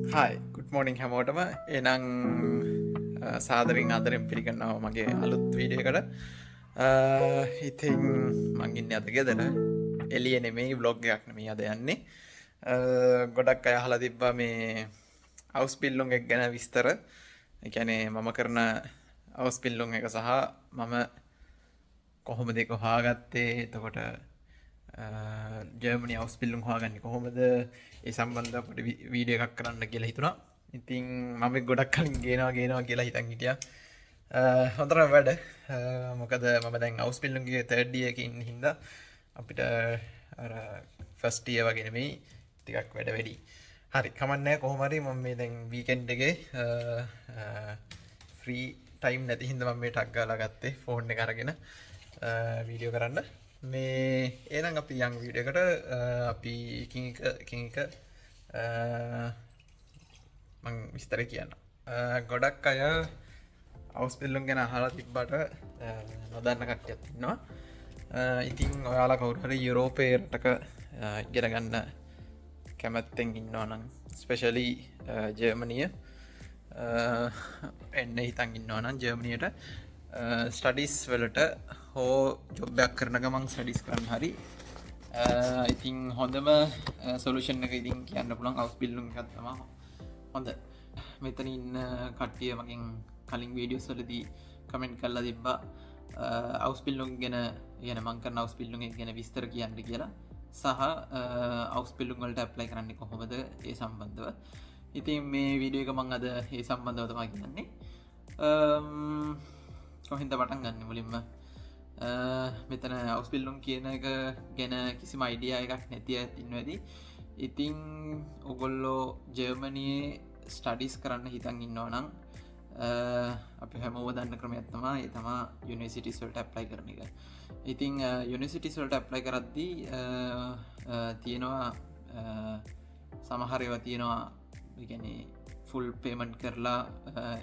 හයි good මෝනිින් හැමෝටම එනං සාදරින් අදරෙන් පිළිගන්නාව මගේ අලුත් වීඩියකට ඉතින් මංගින්න අත ගෙදර එලිය නෙමේ බ්ලොග්ගයක් නම අද යන්නේ ගොඩක් අය හලා තිබ්බා මේ අවස් පිල්ලුම් එක් ගැන විස්තර එකැනේ මම කරන අවස් පිල්ලුම් එක සහ මම කොහොම දෙක හාගත්තේ එතකොට ජර්මනි අවස් පිල්ලුම් හාගන්න කොහොමද ඒ සම්බන්ධ පොට වීඩිය එකක් කරන්න කියලා හිතුනා ඉතින් මම ගොඩක් කලින් ගෙනවා කියලා හිතන් හිටිය හොඳර වැඩ මොකද මම දැන් අවස් පිල්ලුන්ගේ තර්ඩියකින් හින්ද අපිට ෆස්ටිය වගෙන මේ ටිකක් වැඩ වැඩි හරි කමන්නෑ කොහොමරි මම මේ දැන් වීකෙන්ඩ්ගේ ෆ්‍රී ටයිම් නැති හිද මම මේ ටක්ගාලා ගත්තේ ෆෝන් එක අරගෙන වීඩියෝ කරන්න මේ ඒනම් අපි යං වීඩියකට අපි එක මං විස්තර කියන්න ගොඩක් අය අවස් පිල්ලුම් ගැන අහලා තිබ්බට නොදන්න කට්ටියත් ඉන්නවා ඉතින් ඔයාලා කවුරුහරි යුරෝපේරටක ඉගෙනගන්න කැමැත්තෙන් ඉන්නවා නම් ස්පෙශලි ජර්මනිය එන්න හිතන් ඉන්නවා නම් ජර්මනියට ස්ටඩිස් වලට හෝ ජොබ්බයක් කරන ගමන් ස්ටඩිස් කරන්න හරි ඉතින් හොඳම සොලුෂන් එක ඉතින් කියන්න පුළන් අවස් පිල්ලුම් ගත්තම හොඳ මෙතන ඉන්න කට්ටිය මකින් කලින් වීඩියෝස් වලදී කමෙන්ට් කරලා තිබ්බා අවස් පිල්ලුම් ගැන මංකරන අවස් පිල්ලුම් ගැන විස්තර කියන්න කියලා සහ අවස් පිල්ලුම් වලට ඇප්ලයි කරන්න කොහොමද ඒ සම්බන්ධව ඉතින් මේ වීඩියෝ එක මං අද ඒ සම්බන්ධව තමයි කියන්නේ කොහින්ද පටන් ගන්න මුලින්ම මෙතන අවස් පිල්ලුම් කියන එක ගැන කිසිම අයිඩිය එකක් නැතිය ඉන්නවැදි ඉතිං ඔගොල්ලෝ ජර්මනයේ ස්ටඩිස් කරන්න හිතන් ඉන්නවා නම් අපි හැමෝව දන්න ක්‍රමයක්ත්තමා තමා යුනිසිටිස්වලට ඇප්ලයි කරන එක ඉතිං යුනිසිටිස්වලට ඇප්ලයි කරද්දී තියෙනවා සමහරව තියෙනවා ගැන ෆුල් පේමන්ට් කරලා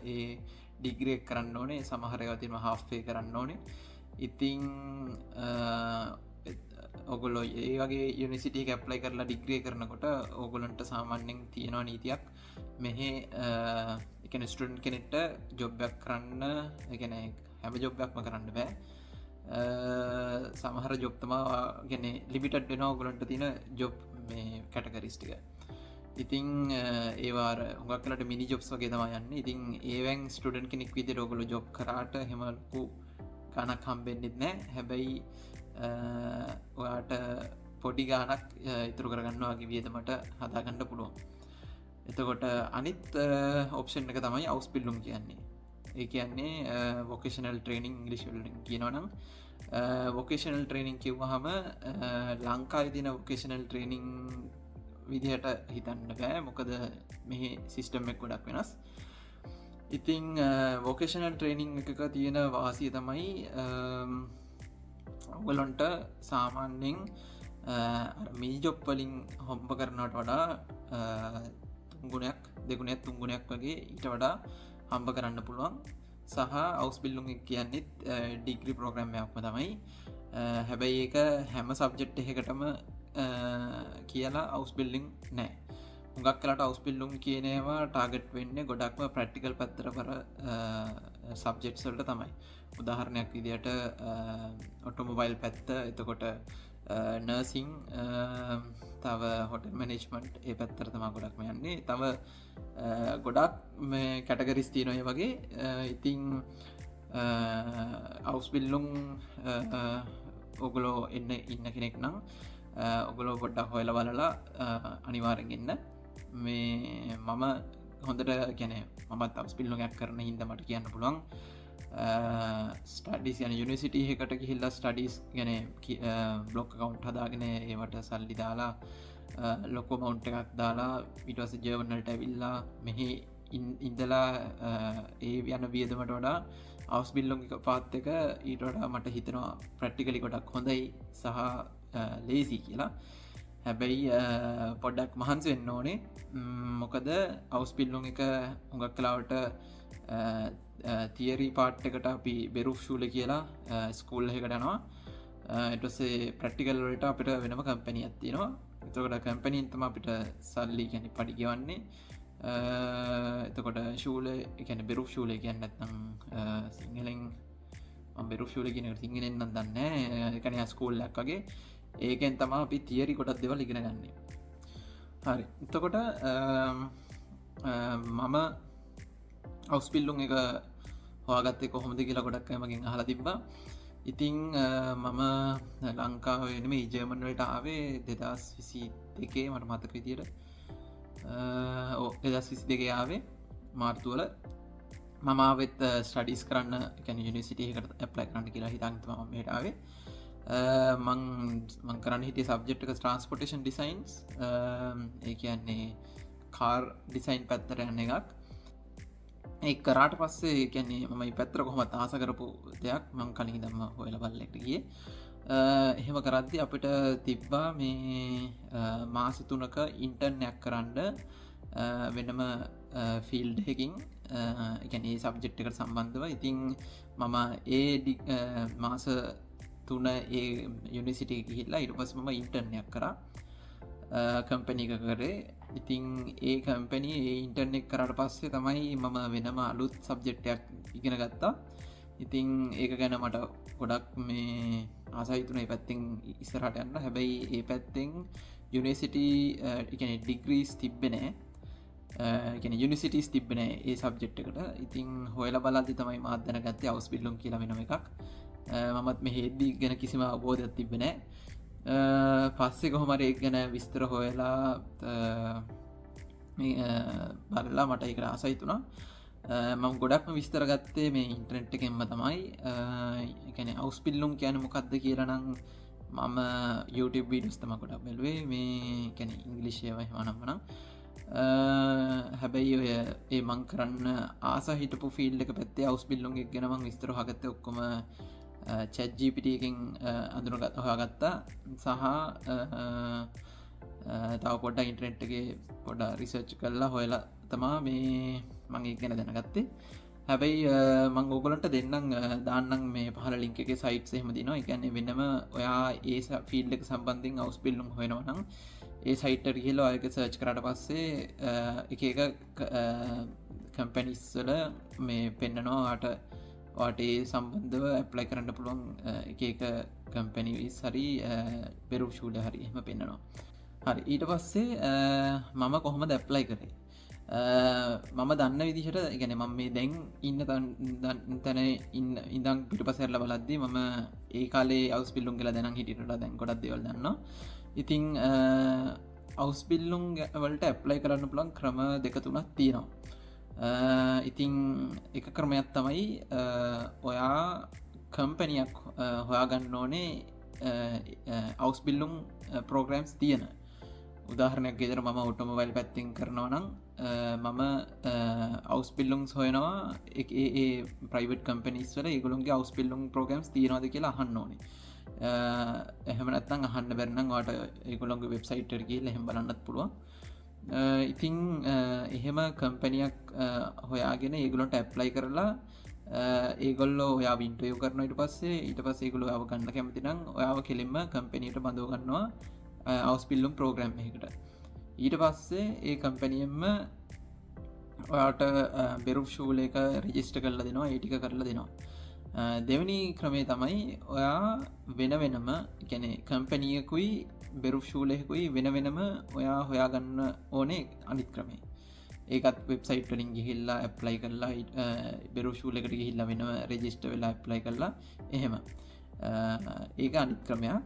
ඒ ඩිග්‍රේක් කරන්න ඕනේ සමහරයවතිම හාෆ්පේ කරන්න ඕනේ ඉතිං ඔගොලො ඒ වගේ යුනිසිටිය ඇප්ලයි කරලා ඩිග්‍රේ කරනකොට ඔගොලන්ට සාමාන්‍යෙන් තියෙනවා නීතියක් මෙහෙ එකන ස්ටඩන් කෙනෙට්ට ජොබ්බයක් කරන්න එකන හැම ජොබ්බයක්ම කරන්න බෑ සමහර ජොබ්තමා ගැන ලිමිටඩ් වෙන ඔගොලන්ට තියෙන ජොබ් මේ කැටකරිස්ටික ඉතිං ඒවාර හුඟක් කලට මිනි ජොබ්ස් වගේ තම යන්න ඉතින් ඒවැන් ස්ටඩන් කෙනෙක් විදි රෝගලු ජොබ් කරාට හෙමලකු ගනක් හම්බෙන්න්නෙත් නෑ හැබැයි ඔයාට පොඩි ගානක් ඉතුරු කරගන්නවාගේ වියදමට හදාගන්න පුළුවන් එතකොට අනිත් ඔප්ෂන් එක තමයි අවස් පිල්ලුම් කියන්නේ ඒ කියන්නේ වොකේෂනල් ට්‍රේනිං ඉංග්‍රිෂල්ලින් කියනවනම් වොකේෂනල් ට්‍රේනිං කිව්වහම ලංකායි තින වොකේෂනල් ට්‍රේනිං විදිහට හිතන්න බෑ මොකද මෙහි සිිස්ටම් එක් ගොඩක් වෙනස් ඉතිං වොකේෂනල් ට්‍රේනිං එකක තියෙන වාසිය තමයි ඔගලොන්ට සාමාන්‍යෙන් මී ජොප්පලින් හොම්ප කරනට වඩා තුංගුණයක් දෙගුණයක් තුංගුණයක් වගේ ඊට වඩා හම්බ කරන්න පුළුවන් සහ අවස් පිල්ලුම් කියන්නෙත් ඩිග්‍රි ප්‍රෝග්‍රම්යක්ම තමයි හැබැයි ඒක හැම සබ්ජෙට් එකටම කියලා අවස් බිල්ලිං නෑ හුඟක් කලට අවස් පිල්ලුම් කියනවා ටාගට් වෙන්න ගොඩක්ම ප්‍රක්ටිකල් පත්තර පර සබ්ජෙට්සල්ට තමයි උදාහරණයක් විදියට ඔටෝමොබයිල් පැත්ත එතකොට නර්සිං තව හොටල් මනේජ්මන්ට් ඒ පැත්තර තමා ගොඩක්ම යන්නේ තව ගොඩක් මේ කැටගරිස් තියනොය වගේ ඉතිං අවස් පිල්ලුම් ඔගලෝ එන්න ඉන්න කෙනෙක් නම් ඔගලෝ පොඩ්ඩක් හොයල බලලා අනිවාරෙන්ගන්න මේ මම හොඳට ගැන මත් අවස් පිල්ලුගයක් කරන හිද මට කියන්න පුළුවන් ස්ටඩිස් යන යුනිසිට එකට කිහිල්ලා ස්ටඩිස් ගැන බ්ලොක් කවුන්් හදාගෙන ඒවට සල්ලි දාලා ලොකො මවුන්් එකක් දාලා විටස ජවනල්ට ඇවිල්ලා මෙහි ඉන්දලා ඒ යන වියදමට වඩා අවස් බිල්ලොම් එක පාත් එක ඊට වඩා මට හිතනවා ප්‍රට්ටිකලි ගොඩක් හොඳයි සහ ලේසි කියලා හැබැයි පොඩ්ඩක් මහන්ස වෙන්න ඕනේ මොකද අවස් පිල්ලුම් එක හුඟක් කලාවට තියරී පාට්ටකට අපි බෙරුෆ් ශූල කියලා ස්කූල් එකටනවා එටසේ ප්‍රක්ටිකල් වලට අපිට වෙනම කම්පැනි ඇත්තිනවා එතකට කැම්පනීන්තම අපිට සල්ලි ගැන පඩි ගවන්නේ එතකොට ශූල එකන බෙරු ශූලය කියන්න ඇත්නම් සිංහලෙන් බෙරු ශූල කියන සිංහලෙන්න්න දන්න එකන ස්කූල්ලක් වගේ ඒකෙන් තමා අපි තියරි කොටත් දෙවල් ඉගෙන ගන්නේ. හරි එතකොට මම අවස්පිල්ලුම් එක හවාගත්තේ කොහොමද කියලා ගොඩක් මගින් අහලා තිබ්බා. ඉතිං මම ලංකාවෙනම ජර්මන්වලට ආවේ 2022 මට මතක විදියට 2022 ආවේ මාර්තුවල මම ආවෙත් ස්ටඩිස් කරන්න කැන යුනිසිටියකට ඇප්ලයි කරන්න කියලා හිතන්තම මට ආවේ. මං කරන්න හිටිය සබ්ජෙක්්ක ට්‍රන්ස්පොටේෂන් ඩිසයින්ස් ඒ කියන්නේ කාර් ඩිසයින් පැත්තර යන්න එකක්. ඒ කරාට පස්සේ කියන්නේ මම පැත්තර කොහොම ආස කරපු දෙයක් මං කලින් දම්ම හොයල බල්ලෙක්ට ගිය. එහෙම කරද්දි අපිට තිබ්බා මේ මාස 3ක ඉන්ටර්නයක් කරන්න වෙනම ෆිල්ඩ් එකකින් ඒ සබ්ජෙක්ට් එකට සම්බන්ධව. ඉතින් මම ඒ මාස 3 ඒ යුනිසිටි ගිහිල්ලා ඊට පස්සේ මම ඉන්ටර්නයක් කරා කම්පැනි එක කරේ. ඉතින් ඒ කම්පැනි ඒ ඉන්ටර්නෙට් කරාට පස්සේ තමයි මම වෙනම අලුත් සබ්ජෙක්ටයක් ඉගෙන ගත්තා. ඉතින් ඒක ගැන මට ගොඩක් මේ ආසහිතුනේ පැත්තෙන් ඉස්සරහට යන්න. හැබැයි ඒ පැත්තෙන් යුනිසිටි ඩිග්‍රීස් තිබ්බෙනෑ යුනිසිටස් තිබ්බෙනෑ ඒ සබ්ජෙක්් එකට. ඉතින් හොයල බලද්දි තමයි මාදැන ගත්තේ අවස්පිල්ලුම් කියලා වෙනම එකක්. මමත් මේ හෙද්දී ගැන කිසිම අවබෝධයක් තිබෙනෑ. පස්සේ කොහොමර ඒ ගැන විස්තර හොයලා බලලා මට එක ආසයිතුනා. මම ගොඩක්ම විස්තර ගත්තේ මේ ඉන්ටනෙට් එකෙන්ම තමයි. එකන අවස්පිල්ලුම් කියන මොකක්ද කියලනම් මම YouTube වීඩියෝස් තම ගොඩක් බැලුවේ මේ කැන ඉංගලිෂයවයි වනම්මනම්. හැබැයි ඔය ඒ මං කරන්න ආස හිටපු ෆිල්් එක පැත්තේ අවස්පිල්ලුම් එක් ගෙනමං විස්තර හගත්ත ඔක්කොම චැජ්ජිපිටියකින් අඳුරගත් හොයාගත්තා සහ තව පොඩ ඉන්ට්‍රෙන්ට්ගේ පොඩ රිසර්ච් කරලා හොයලා තමා මේ මගේ ගැන දැනගත්තේ. හැබැයි මං ඕගලන්ට දෙන්නම් දාන්නම් මේ පහල ලිංක එක සයිට් එහෙම දිනවා. එකන්නේ වෙනම ඔයා ඒ ෆිල්ඩ් එක සම්බන්ධින් අවස්පිල්ලුම් හොයනවනම් ඒ සයිට් එකට ගිහලා ඔයක සර්ච් කරාට පස්සේ එක කම්පැනිස්වල මේ පෙන්නනවා වාට ඒ සම්බන්ධව ඇප්ලයි කරන්න පුළුවන් එක කම්පැනිවිස් හරි පෙරු ශූල හරි එහෙම පෙන්න්නනවා. හරි ඊට පස්සේ මම කොහොමද ඇප්ලයි කරේ. මම දන්න විදිහට ගැන මම මේ දැන් ඉන්න තැන ඉඳං පිට පසැරල බලද්දි මම ඒ කාලේ අවස්පිල්ලුම් කලා දැන හිටිට දැන් ගොඩක් දෙවල් දන්න. ඉතිං අවස්පිල්ලුම් වලට ඇප්ලයි කරන්න පුළන් ක්‍රම දෙක තුනක් තියෙනවා. ඉතිං එක ක්‍රමයක් තමයි ඔයා කම්පැනියක් හොයාගන්න ඕනේ අවස්බිල්ලුම් ප්‍රෝග්‍රම්ස් තියෙන. උදාහරණයක් ගෙදර මම ඔටෝමොබයිල් පැත්තිං කරනවා නම් මම අවස්පිල්ලුම්ස් හොයනවා ඒ ප්‍රයිවට් කම්පනිස් වල ඒගොලුන්ගේ අවස්පිල්ලුම් ප්‍රෝගම්ස් තියෙනවාද කියලා අහන්න ඕනේ. එහෙමනත්නම් අහන්න බැරනම් වාට ඒගොලොන්ගේ වෙබ්සයිට්ටර්ගේ එහෙම බලන්නත් පුළුවන්. ඉතිං එහෙම කම්පැනියක් හොයාගෙන ඒගුලොන්ට ඇප්ලයි කරලා ඒගොල්ලෝ ඔයා වින්ටයෝ කරන ඉට පස්සේ ඊට පස් ඒගුලු අව ගන්න කැමතිනම් ඔයාව කෙලින්ම කම්පැනීට බඳෝගන්නවා අවස්පිල්ලුම් ප්‍රෝග්‍රම් එකට. ඊට පස්සේ ඒ කම්පැනියෙන්ම ඔයාට බෙරු ශූල එක රජිස්ට කරලා දෙනවා ඒටික කරලා දෙනවා. දෙවනි ක්‍රමේ තමයි ඔයා වෙන වෙනම ගැන කම්පැනියකුයි බෙරු ශූලයකුයි වෙන වෙනම ඔයා හොයාගන්න ඕනේ අනිත් ක්‍රමේ. ඒකත් වෙබ්සයිට් වලින් ගිහිල්ලා ඇප්ලයි කරලා බෙරු ශූලයකට ගිහිල්ලා වෙනම රෙජිස්ටර් වෙලා ඇප්ලයි කරලා එහෙම. ඒක අනිත් ක්‍රමයක්.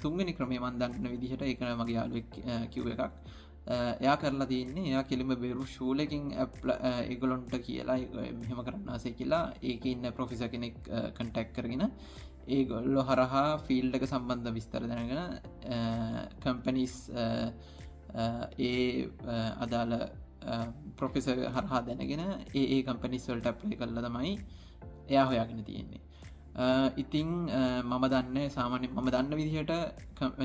තුන්වෙනි ක්‍රමේ මම දන්න විදිහට ඒක මගේ යාළුවෙක් කිව්ව එකක්. එයා කරලා තියන්නේ එයා කෙලිම බෙරු ශූලකින් ඒගොලොන්ට කියලා මෙහෙම කරන්න ආසයි කියලා ඒකේ ඉන්න ප්‍රොෆෙසර් කෙනෙක් කන්ටැක්ට් කරගෙන ඒගොල්ලෝ හරහා ෆීල්ඩ් එක සම්බන්ධ විස්තර දැනගෙන කම්පැනිස් ඒ අදාළ ප්‍රොෆෙසර් හරහා දැනගෙන ඒ කම්පැනිස් වලට ඇප්ලයි කරලා තමයි එයා හොයාගෙන තියෙන්නේ. ඉතිං මම දන්න සාමාන්‍ය මම දන්න විදිහට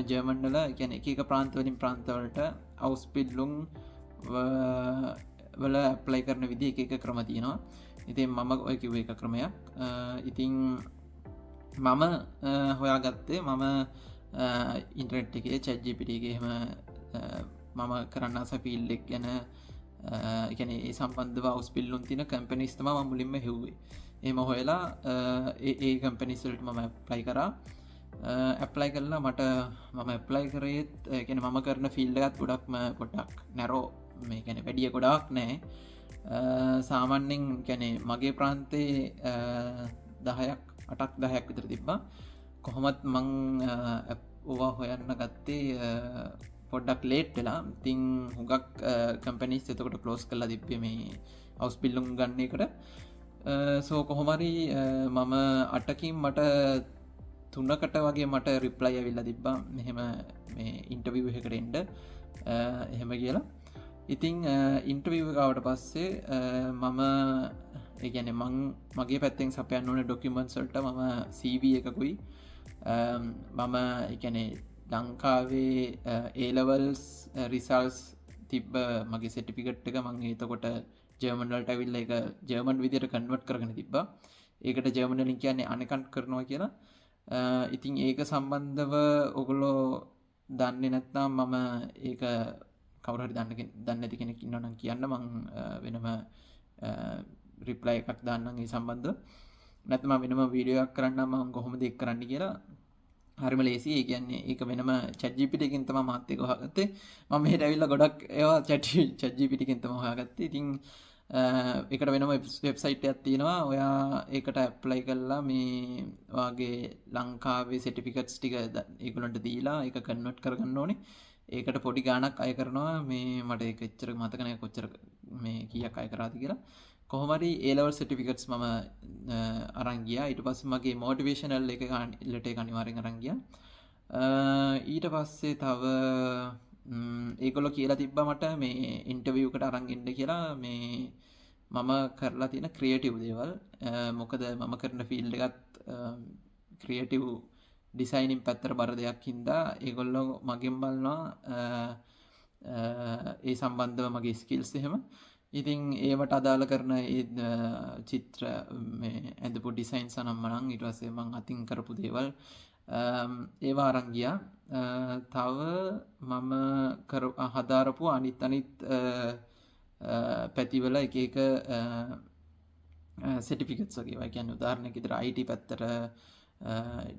ජර්මන්ඩල ගැන එක ප්‍රාන්තවලින් ප්‍රාන්තවලට අවස්පිල්ලුම් වල ඇප්ලයි කරන විදි එක ක්‍රම තියෙනවා. ඉතින් මම ඔය කිව්ව එක ක්‍රමයක්. ඉතිං මම හොයාගත්තේ මම ඉන්ට්‍රෙට් එකේ චැජ්ජිපිටගේම මම කරන්න අස ෆිල්ඩෙක් ගැන එකන ඒ සම්බන්ධව අවස්පිල්ලුන් තින කැම්පනිස් තම මුලින්ම හෙව්වේ එම හොයලා ඒ කම්පනිස්වලට මම ප්ලයි කරා ඇප්ලයි කරලා මට මම ඇප්ලයි කරේත් ගැන මම කරන ෆිල්ඩගත් ගොඩක්ම පොඩ්ඩක් නැරෝ මේ ගැන වැඩිය ගොඩාක් නෑ සාමන්‍යෙන් කැනෙ මගේ ප්‍රාන්තේ 10ක් විතර තිබ්බා කොහොමත් මං ඕවා හොයන්න ගත්තේ පොඩ්ඩක් ලේට් වෙලා තිං හුඟක් කම්පනිස් එතකොට කලෝස් කරලා තිබ්බේ මේ අවස් පිල්ලුම් ගන්න එකට සෝ කොහොමරි මම අටකින් මට තුන්නකට වගේ මට රිප්ලයි ඇවිල්ලා තිබ්බා මෙහෙම මේ ඉන්ටර්විව් එකකට එන්න එහෙම කියලා ඉතිං ඉන්ටර්විව් එකවට පස්සේ මම ඒගැන මගේ පැත්තෙන් සපයන්න ඕන ඩොකිමන්සල්ට මම CV එකකුයි මම එකනේ ලංකාවේ ඒලවල්ස් රිසල්ස් තිබ්බ මගේ සෙටිෆිකට් එක මං එතකොට ජර්මන්වලට ඇවිල්ල එක ජර්මන් විදියට කන්වර්ට් කරගෙන තිබ්බා ඒකට ජර්මනලින් කියන්නේ අනකන්ට් කරනවා කියලා ඉතින් ඒක සම්බන්ධව ඔගොලෝ දන්නේ නැත්නම් මම ඒක කවුරුහරි දන්න ඇති කෙනෙක් ඉන්නවනම් කියන්න මං වෙනම රිප්ලයි එකක් දාන්නම් ඒ සම්බන්ධව නැත්නම් වෙනම වීඩියෝ එකක් කරන්න මම කොහොමද ඒක කරන්න කියලා හරිම ලේසි ඒ කියන්නේ ඒක වෙනම chat gpt එකකින් තමයි මාත් ඒක හොයාගත්තේ මම මෙහෙට ඇවිල්ලා ගොඩක් ඒවා chat gpt එකකින් තමයි හොයාගත්තේ ඉතින් ඒකට වෙනම වෙබ්සයිට් එකක් තියෙනවා ඔයා ඒකට ඇප්ලයි කරලා මේ වාගේ ලංකාවේ සර්ටිෆිකට්ස් ටික ඒගොල්ලන්ට දීලා ඒක කන්වර්ට් කරගන්න ඕනේ ඒකට පොඩි ගාණක් අය කරනවා මේ මට ඒක එච්චර මතක නැහැ කොච්චර මේ කීයක් අය කරාද කියලා කොහොමරි A level certificates මම අරන් ගියා ඊට පස්සේ මගේ motivational එක ලෙටර් එක අනිවාර්යෙන් අරන් ගියා ඊට පස්සේ තව ඒගොල්ලෝ කියලා තිබ්බා මට මේ ඉන්ටර්විව් එකට අරන් ඉන්න කියලා මේ මම කරලා තියෙන ක්‍රියේටිව් දේවල් මොකද මම කරන ෆීල්ඩ් එකත් ක්‍රියේටිව් ඩිසයිනින් පැත්තට බර දෙයක් හින්දා ඒගොල්ලෝ මගෙන් බලනවා ඒ සම්බන්ධව මගේ ස්කිල්ස් එහෙම ඉතින් ඒවට අදාළ කරන චිත්‍ර ඇඳපු ඩිසයින්ස් අනම්මනං ඊට පස්සේ මං අතින් කරපු දේවල් ඒවා අරන් ගියා තව මම හදාරපු අනිත් පැතිවල එක එක සර්ටිෆිකට්ස් වගේ ඒවා කියන්නේ උදාහරණයක් විදිහට IT පැත්තට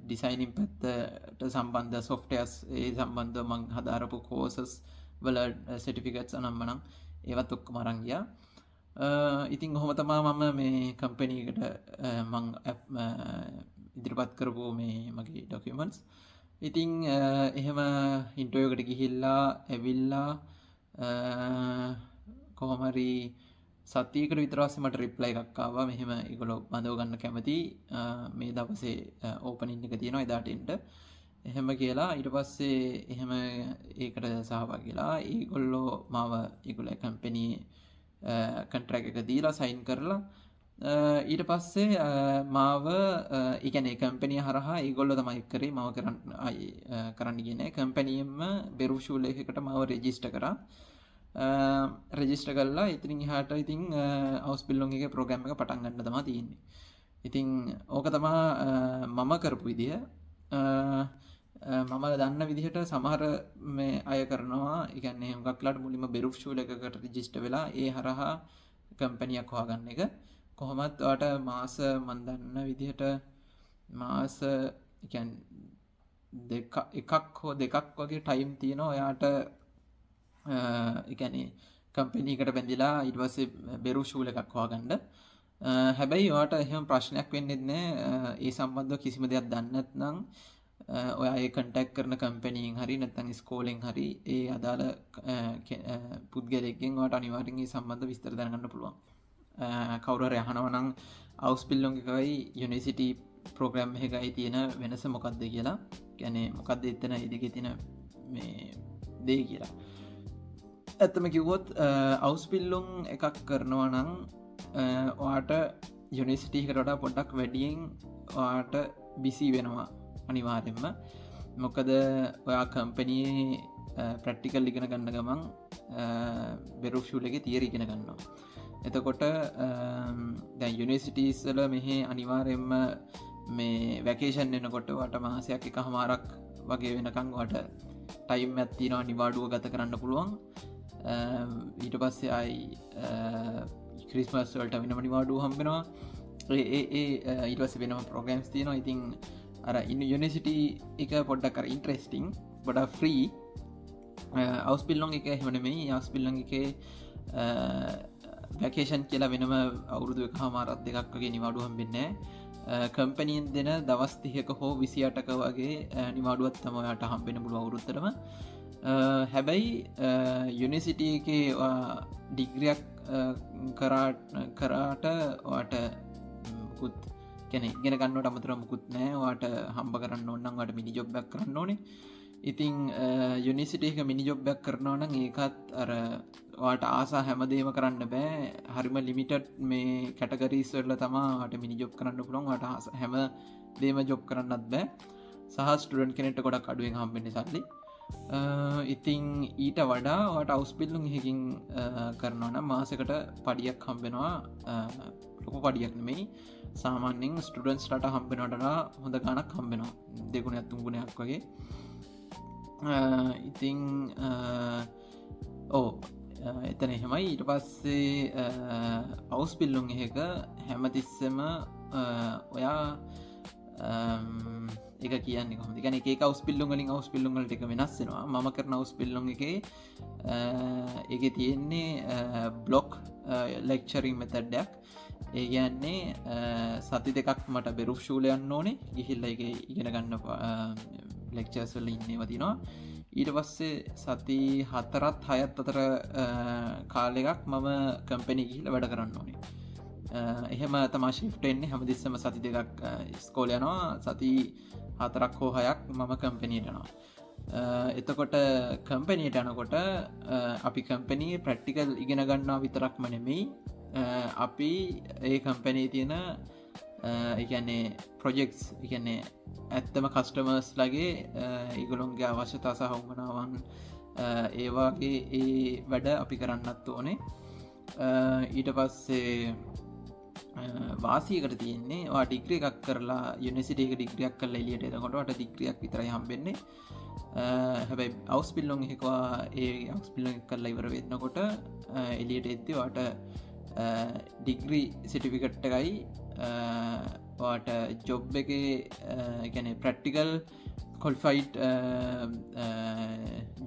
ඩිසයිනින් පැත්තට සම්බන්ධ සොෆ්ට්වෙයාර්ස් ඒ සම්බන්ධව මං හදාරපු කෝසස් වල සර්ටිෆිකට්ස් අනම්මනං ඒවත් ඔක්කොම අරන් ගියා ඉතින් ඔහොම තමයි මම මේ කම්පැනි එකට මං ඉදිරිපත් කරපු මේ මගේ ඩොකියුමන්ට්ස් ඉතින් එහෙම ඉන්ටර්විව් එකට ගිහිල්ලා ඇවිල්ලා කොහොම හරි සතියකට විතර පස්සේ මට රිප්ලයි එකක් ආවා මෙහෙම ඒගොල්ලෝ බඳව ගන්න කැමති මේ දවසේ ඕපනින් එක තියෙනවා එදාට එන්න එහෙම කියලා ඊට පස්සේ එහෙම ඒකට සහභාගීලා ඒගොල්ලෝ මාව ඒගොල්ලෝ කම්පැනි කොන්ට්‍රැක්ට් එක දීලා සයින් කරලා ඊට පස්සේ මාව ඒ කියන්නේ කම්පැනි හරහා ඒගොල්ලෝ තමයි කරේ මාව කරන්න ගියේ කම්පැනියෙන්ම බෙරු ෂූල් එකකට මාව රෙජිස්ටර් කරා රෙජිස්ටර් කරලා ඉතින් එහාට ඉතින් හවුස් බිල්ඩින් එකේ ප්‍රෝග්‍රෑම් එක පටන් ගන්න තමයි තියෙන්නේ ඉතින් ඕක තමයි මම කරපු විදිය මම දන්න විදිහට සමහර මේ අය කරනවා ඒ කියන්නේ හුඟක්ලාට මුලින්ම බෙරුෆ් ෂූල් එකකට රෙජිස්ටර් වෙලා ඒ හරහා කම්පැනියක් හොයාගන්න එක කොහොමත් ඔයාට මාස මන් දන්න විදිහට මාස ඒ කියන්නේ එකක් හෝ දෙකක් වගේ ටයිම් තියෙනවා ඔයාට ඒ කියන්නේ කම්පැනි එකට බැඳිලා ඊට පස්සේ බෙරුෆ් ෂූල් එකක් හොයාගන්න හැබැයි ඔයාට එහෙම ප්‍රශ්නයක් වෙන්නේ නැහැ ඒ සම්බන්ධව කිසිම දෙයක් දන්නේ නැත්නම් ඔයා ඒ කන්ටැක්ට් කරන කම්පැනියෙන් හරි නැත්නම් ස්කෝලෙන් හරි ඒ අදාළ පුද්ගලයෙක්ගෙන් ඔයාට අනිවාර්යෙන් මේ සම්බන්ධ විස්තර දැනගන්න පුළුවන්. කවුරු හරි අහනවා නම් හවුස් බිල්ඩින් එකයි යුනිවර්සිටි ප්‍රෝග්‍රෑම් එකයි තියෙන වෙනස මොකක්ද කියලා. කියන්නේ මොකක්ද එතන ඒ දෙකේ තියෙන මේ දේ කියලා. ඇත්තම කිව්වොත් හවුස් බිල්ඩින් එකක් කරනවා නම් ඔයාට යුනිවර්සිටි එකට වඩා පොඩ්ඩක් වැඩියෙන් ඔයාට බිසි වෙනවා. අනිවාර්යෙන්ම මොකද ඔයා කම්පැනියේ ප්‍රැක්ටිකල් ඉගෙන ගන්න ගමන් බෙරුෆ් ෂූල් එකේ තියරි ඉගෙන ගන්නවා. එතකොට දැන් යුනිවර්සිටිස් වල මෙහි අනිවාර්යෙන්ම මේ වැකේෂන් එනකොට ඔයාට මාසයක් එකමාරක් වගේ වෙනකන් ඔයාට ටයිම් එකක් තියෙනවා නිවාඩුව ගත කරන්න පුළුවන්. ඊට පස්සේ අයි ක්‍රිස්මස් වලට වෙනම නිවාඩුව හම්බෙනවා. ඊටවස වෙනම ප්‍රෝගම්ස් තියනවා. ඉතින් අර ඉන්න යුනිසිටි එක පොඩ්ඩක් කර ඉන්ට්‍රෙස්ටිං ගොඩා ෆ්‍රී අවස්පිල්ලොන් එක හමනමයි අවස්පිල්ලං එක වැකේෂන් කියලා වෙනම අවුරුදු එක හමාරත් දෙකක් වගේ නිවාඩුවම් වෙන්න කම්පනියෙන් දෙන දවස් තිහක හෝ 28ක වගේ නිවාඩුවත් තමයට හම්බෙන පුළුව අවුරුත්තරම. හැබැයි යුනිසිටිය එක ඩිග්‍රියක් කරාට වාට මුකුත් කැනෙ ගෙන ගන්නට අමතර මුකුත් නෑ වාට හම්බ කරන්න ඔන්නම් වට මිනි ජොබ්බක් කරන්න ඕනේ. ඉතිං යුනිසිටේක මිනි ජොබ්බයක් කරනවන ඒකත් අර වාට ආසා හැමදේම කරන්න බෑ හරිම ලිමිටඩ් මේ කැටගරීස්වරල තමාට මිනි ජොබ් කරන්න පුළොන් වට හැම දේම ජොබ් කරන්නත් බෑ සහ ස්ටඩන් කෙනෙට ගොඩක් අඩුවෙන් හම්බෙන සල්ලි. ඉතිං ඊට වඩා වට අවස්පිල්ලුම් හෙකින් කරනවන මාසකට පඩියක් හම්බෙනවා ලොක පඩියක් නෙමෙයි සාමාන්‍යෙන් ස්ටඩන්ස් ලට හම්බෙනටලා හොඳ ගනක් හම්බෙනවා දෙගුණ ඇත්තුම් ගුණයක් වගේ. ඉතිං එතන එහෙමයි. ඊට පස්සේ අවුස් පිල්ලුන් එක හැමතිස්සම ඔයා එක කියන්නේ කොහොමද ගැන එක අවුස් පිල්ලුම් වලින් අවුස් පිල්ලුම් වලට එක වෙනස් වෙනවා. මම කරන අවුස් පිල්ලුම් එකේ ඒකේ තියෙන්නේ බ්ලොක් ලෙක්චරින් මෙතඩ්ඩයක්. ඒ කියන්නේ සති දෙකක් මට බෙරුෆ් ෂූල යන්න ඕනේ ගිහිල්ල එක ඉගෙන ගන්න ලෙක්චර්ස් වල ඉන්නේ වතිනවා. ඊට පස්සේ සති 4ත් 6ත් අතර කාලෙකක් මම කම්පැනි ගිහිල්ල වැඩ කරන්න ඕනේ. එහෙම තමා ශිෆ්ට් වෙන්නේ හැමතිස්සම සති දෙකක් ස්කෝල යනවා සති 4ක් හෝ 6ක් මම කම්පැනියට යනවා. එතකොට කම්පැනියට යනකොට අපි කම්පැනී ප්‍රක්ටිකල් ඉගෙන ගන්නවා විතරක්ම නෙමෙයි අපි ඒ කම්පැනී තියෙන එකන්නේ ප්‍රොජෙක්ස් එකන්නේ ඇත්තම කස්ටමර්ස් ලගේ ඉගුළුන්ගේ අවශ්‍යතා සහවමනාවන් ඒවාගේ ඒ වැඩ අපි කරන්නත් ඕනේ. ඊට පස්සේ වාසීකට තියෙන්නේ වා ඩිග්‍රිය එකක් කරලා යුනිසිටේක ඩිග්‍රියක් කරලා එලියට එනකොට වට ඩිග්‍රියක් විතරයි හම්බෙන්නේ. හැබැයි අවුස් පිල්ලොන් එකවා ඒ අවුස් පිල්ලොන් කරලා ඉවර වෙන්නකොට එලියට එද්දි වාට ඩිග්‍රී සිටිෆිකට් එකයි වාට ජොබ් එක ගැන ප්‍රක්ටිකල් කොල්ෆයිට්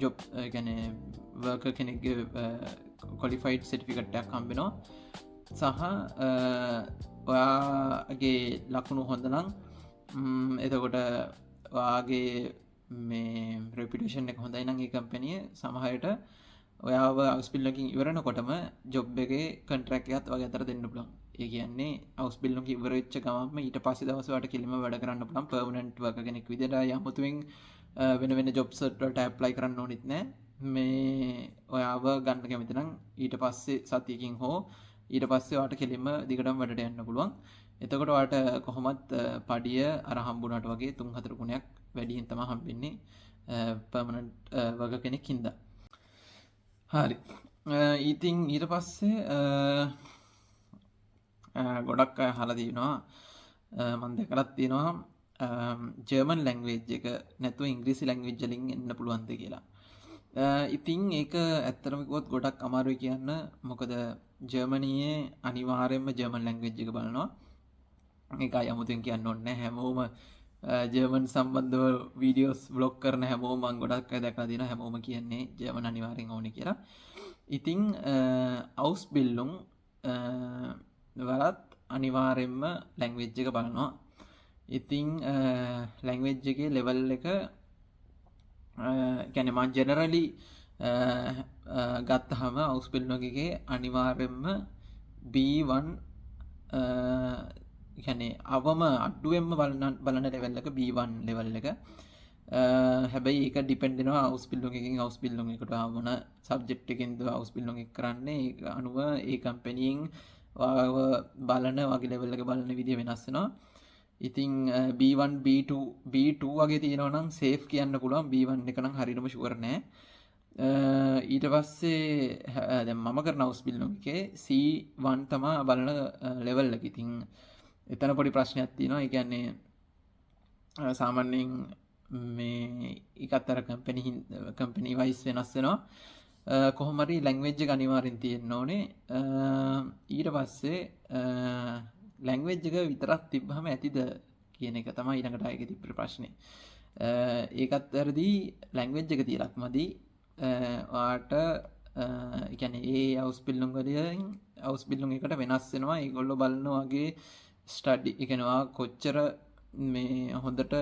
ජොබ් ගැන වර්ක කෙනෙක් කොලිෆයිට් සිටිෆිකට්ටයක් කම්බෙනවා සහ ඔයාගේ ලකුණු හොඳනම් එතකොට වාගේ මේ රෙපිටේෂන් එක හොඳයි නම් ඒ කම්පැනිය සමහරට ඔයාව අවස්පිල්ලකින් ඉවරන කොටම ජොබ් එක කන්ට්‍රැක්ට් එකත් වගේ අතර දෙන්න පුළුවන්. ඒ කියන්නේ අවස්පිල්ලකින් ඉවර වෙච්ච ගමන්ම ඊට පස්සේ දවසට කෙලිම වැඩ කරන්න පුළුවන් පර්මනන්ට් වර්කර් කෙනෙක් විදිහට යමුතුවෙන් වෙන වෙන ජොබ්ස් වලට ඇප්ලයි කරන්න ඕනෙත් නෑ. මේ ඔයාව ගන්න කැමති නම් ඊට පස්සේ සතියකින් හෝ ඊට පස්සේ ඔයාට කෙලිම දිගටම වැඩට යන්න පුළුවන්. එතකොට ඔයාට කොහොමත් පඩිය අර හම්බුණාට වගේ 3-4 ගුණයක් වැඩියෙන් තමයි හම්බෙන්නේ පර්මනන්ට් වර්කර් කෙනෙක් හින්දා. හරි. ඉතින් ඊට පස්සේ ගොඩක් අය අහලා තියෙනවා මම දැකලත් තියෙනවා ජර්මන් ලැන්ග්වේජ් එක නැතුව ඉංග්‍රීසි ලැන්ග්වේජ් වලින් එන්න පුළුවන්ද කියලා. ඉතින් ඒක ඇත්තටම කිව්වොත් ගොඩක් අමාරුයි කියන්න. මොකද ජර්මනියේ අනිවාර්යයෙන්ම ජර්මන් ලැන්ග්වේජ් එක බලනවා. ඒක අයමුතුන් කියන්න ඕනේ නැහැ. හැමෝම ජර්මන් සම්බන්ධව වීඩියෝස් බ්ලොග් කරන හැමෝම මම ගොඩක් අය දැකලා තියෙනවා. හැමෝම කියන්නේ ජර්මන් අනිවාර්යෙන් ඕනේ කියලා. ඉතින් අවුස්බිල්ලුන් වලත් අනිවාර්යෙන්ම ලැන්ග්වේජ් එක බලනවා. ඉතින් ලැන්ග්වේජ් එකේ ලෙවල් එක කියන්නේ මම ජෙනරලි ගත්තහම අවුස්බිල්ලුන් එකේ අනිවාර්යෙන්ම B1 කියන්නේ අවම අඩුවෙන්ම බලන ලෙවල් එක B1 ලෙවල් එක. හැබැයි ඒක ඩිපෙන්ඩ් වෙනවා අවුස්බිල්ලුන් එකකින් අවුස්බිල්ලුන් එකට මොන සබ්ජෙක්ට් එකකින්ද අවුස්බිල්ලුන් එක කරන්නේ. ඒක අනුව ඒ කම්පැනියෙන් බලන වගේ ලෙවල් එක බලන විදිය වෙනස් වෙනවා. ඉතින් B1 B2 වගේ තියෙනවා නම් සේෆ් කියන්න පුළුවන්. B1 එක නම් හරියටම ෂුවර් නෑ. ඊට පස්සේ දැන් මම කරන අවුස්බිල්ලුන් එකේ C1 තමයි බලන ලෙවල් එක. ඉතින් එතන පොඩි ප්‍රශ්නයක් තියෙනවා. ඒ කියන්නේ සාමාන්‍යයෙන් මේ එකතර කම්පැනි වයිස් වෙනස් වෙනවා. කොහොමරි ලැංග්වේජ් එක අනිවාර්යෙන් තියෙන්න ඕනේ. ඊට පස්සේ ලැංග්වේජ් එක විතරක් තිබ්බහම ඇතිද කියන එක තමයි ඊළඟට ආයේ තිබ්බ ප්‍රශ්නේ. ඒකත් වැරදි. ලැංග්වේජ් එක තියලක් මදි. ඔයාට ඒ කියන්නේ ඒ අවුස්පිල්ලුම් වලින් අවුස්පිල්ලුම් එකට වෙනස් වෙනවා. ඒගොල්ලෝ බලනවා වගේ ස්ටඩි ඒ කියන්නේ ඔයා කොච්චර මේ හොඳට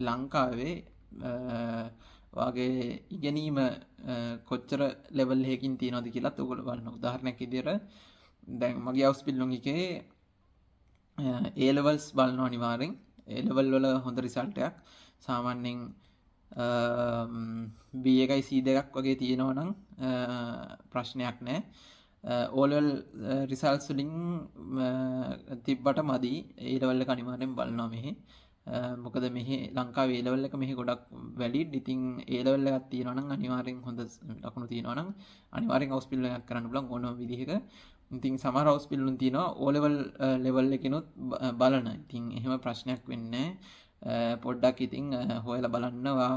ලංකාවේ වගේ ඉගෙනීම කොච්චර ලෙවල් එකකින් තියෙනවද කියලාත් ඔයගොල්ලෝ බලනවා. උදාහරණයක් විදියට දැන් මගේ අවුස්පිල්ලුම් එකේ A levels බලනවා අනිවාර්යෙන්. A level වල හොඳ රිසල්ට් එකක් සාමාන්‍යයෙන් B1යි C2ක් වගේ තියෙනවා නම් ප්‍රශ්නයක් නැහැ. O level රිසල්ට්ස් වලින් තිබ්බට මදි. A level එක අනිවාර්යෙන් බලනවා මෙහි. මොකද මෙහි ලංකාවේ A level එක මෙහි ගොඩක් වැලිඩ්. ඉතින් A level එකක් තියෙනවා නම් අනිවාර්යෙන් හොඳ ලකුණු තියෙනවා නම් අනිවාර්යෙන් අවුස්පිල්ලුම් එකක් කරන්න පුළුවන් ඕනම විදිහක. ඉතින් සමහර අවුස්පිල්ලුම් තියෙනවා O level level එකනොත් බලන. ඉතින් එහෙම ප්‍රශ්නයක් වෙන්නේ නැහැ. පොඩ්ඩක් ඉතින් හොයලා බලන්නවා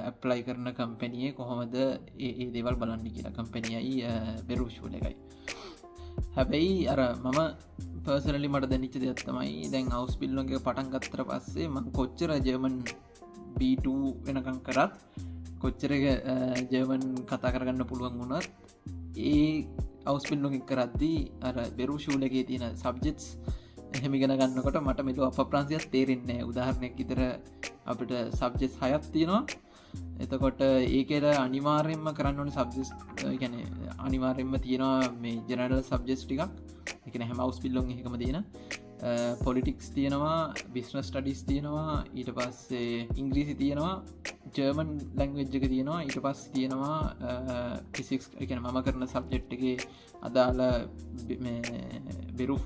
ඇප්ලයි කරන කම්පැනියේ කොහොමද ඒ දේවල් බලන්න කියලා. කම්පැනියයි බෙරුෂුවල එකයි. හැබැයි අර මම පර්සනලි මට දැනිච්ච දෙයක් තමයි දැන් අවුස්පිල්ලුම් එක පටන් ගත්තට පස්සේ මම කොච්චර ජර්මන් B2 වෙනකම් කරත් කොච්චර ජර්මන් කතා කරගන්න පුළුවන් වුණත් ඒ අවුස්පිල්ලුම් එක කරද්දී අර බෙරුෂුවල එකේ තියෙන සබ්ජෙක්ට්ස් එහෙම ඉගෙන ගන්නකොට මට මෙලෝ අප්‍රාංශයක් තේරෙන්නේ නැහැ. උදාහරණයක් විතර අපිට සබ්ජෙක්ට්ස් 6ක් තියෙනවා. එතකොට ඒකේද අනිවාර්යෙන්ම කරන්න ඕනේ සබ්ජෙක්ට්ස් කියන්නේ අනිවාර්යෙන්ම තියෙනවා මේ ජෙනරල් සබ්ජෙක්ට්ස් ටිකක්. ඒ කියන්නේ හැම අවුස්පිල්ලුම් එකකම තියෙන පොලිටික්ස් තියෙනවා, බිස්නස් ස්ටඩීස් තියෙනවා, ඊට පස්සේ ඉංග්‍රීසි තියෙනවා, ජර්මන් ලැංග්වේජ් එක තියෙනවා, ඊට පස්සේ තියෙනවා ෆිසික්ස් ඒ කියන්නේ මම කරන සබ්ජෙක්ට් එකේ අදාළ මේ බෙරු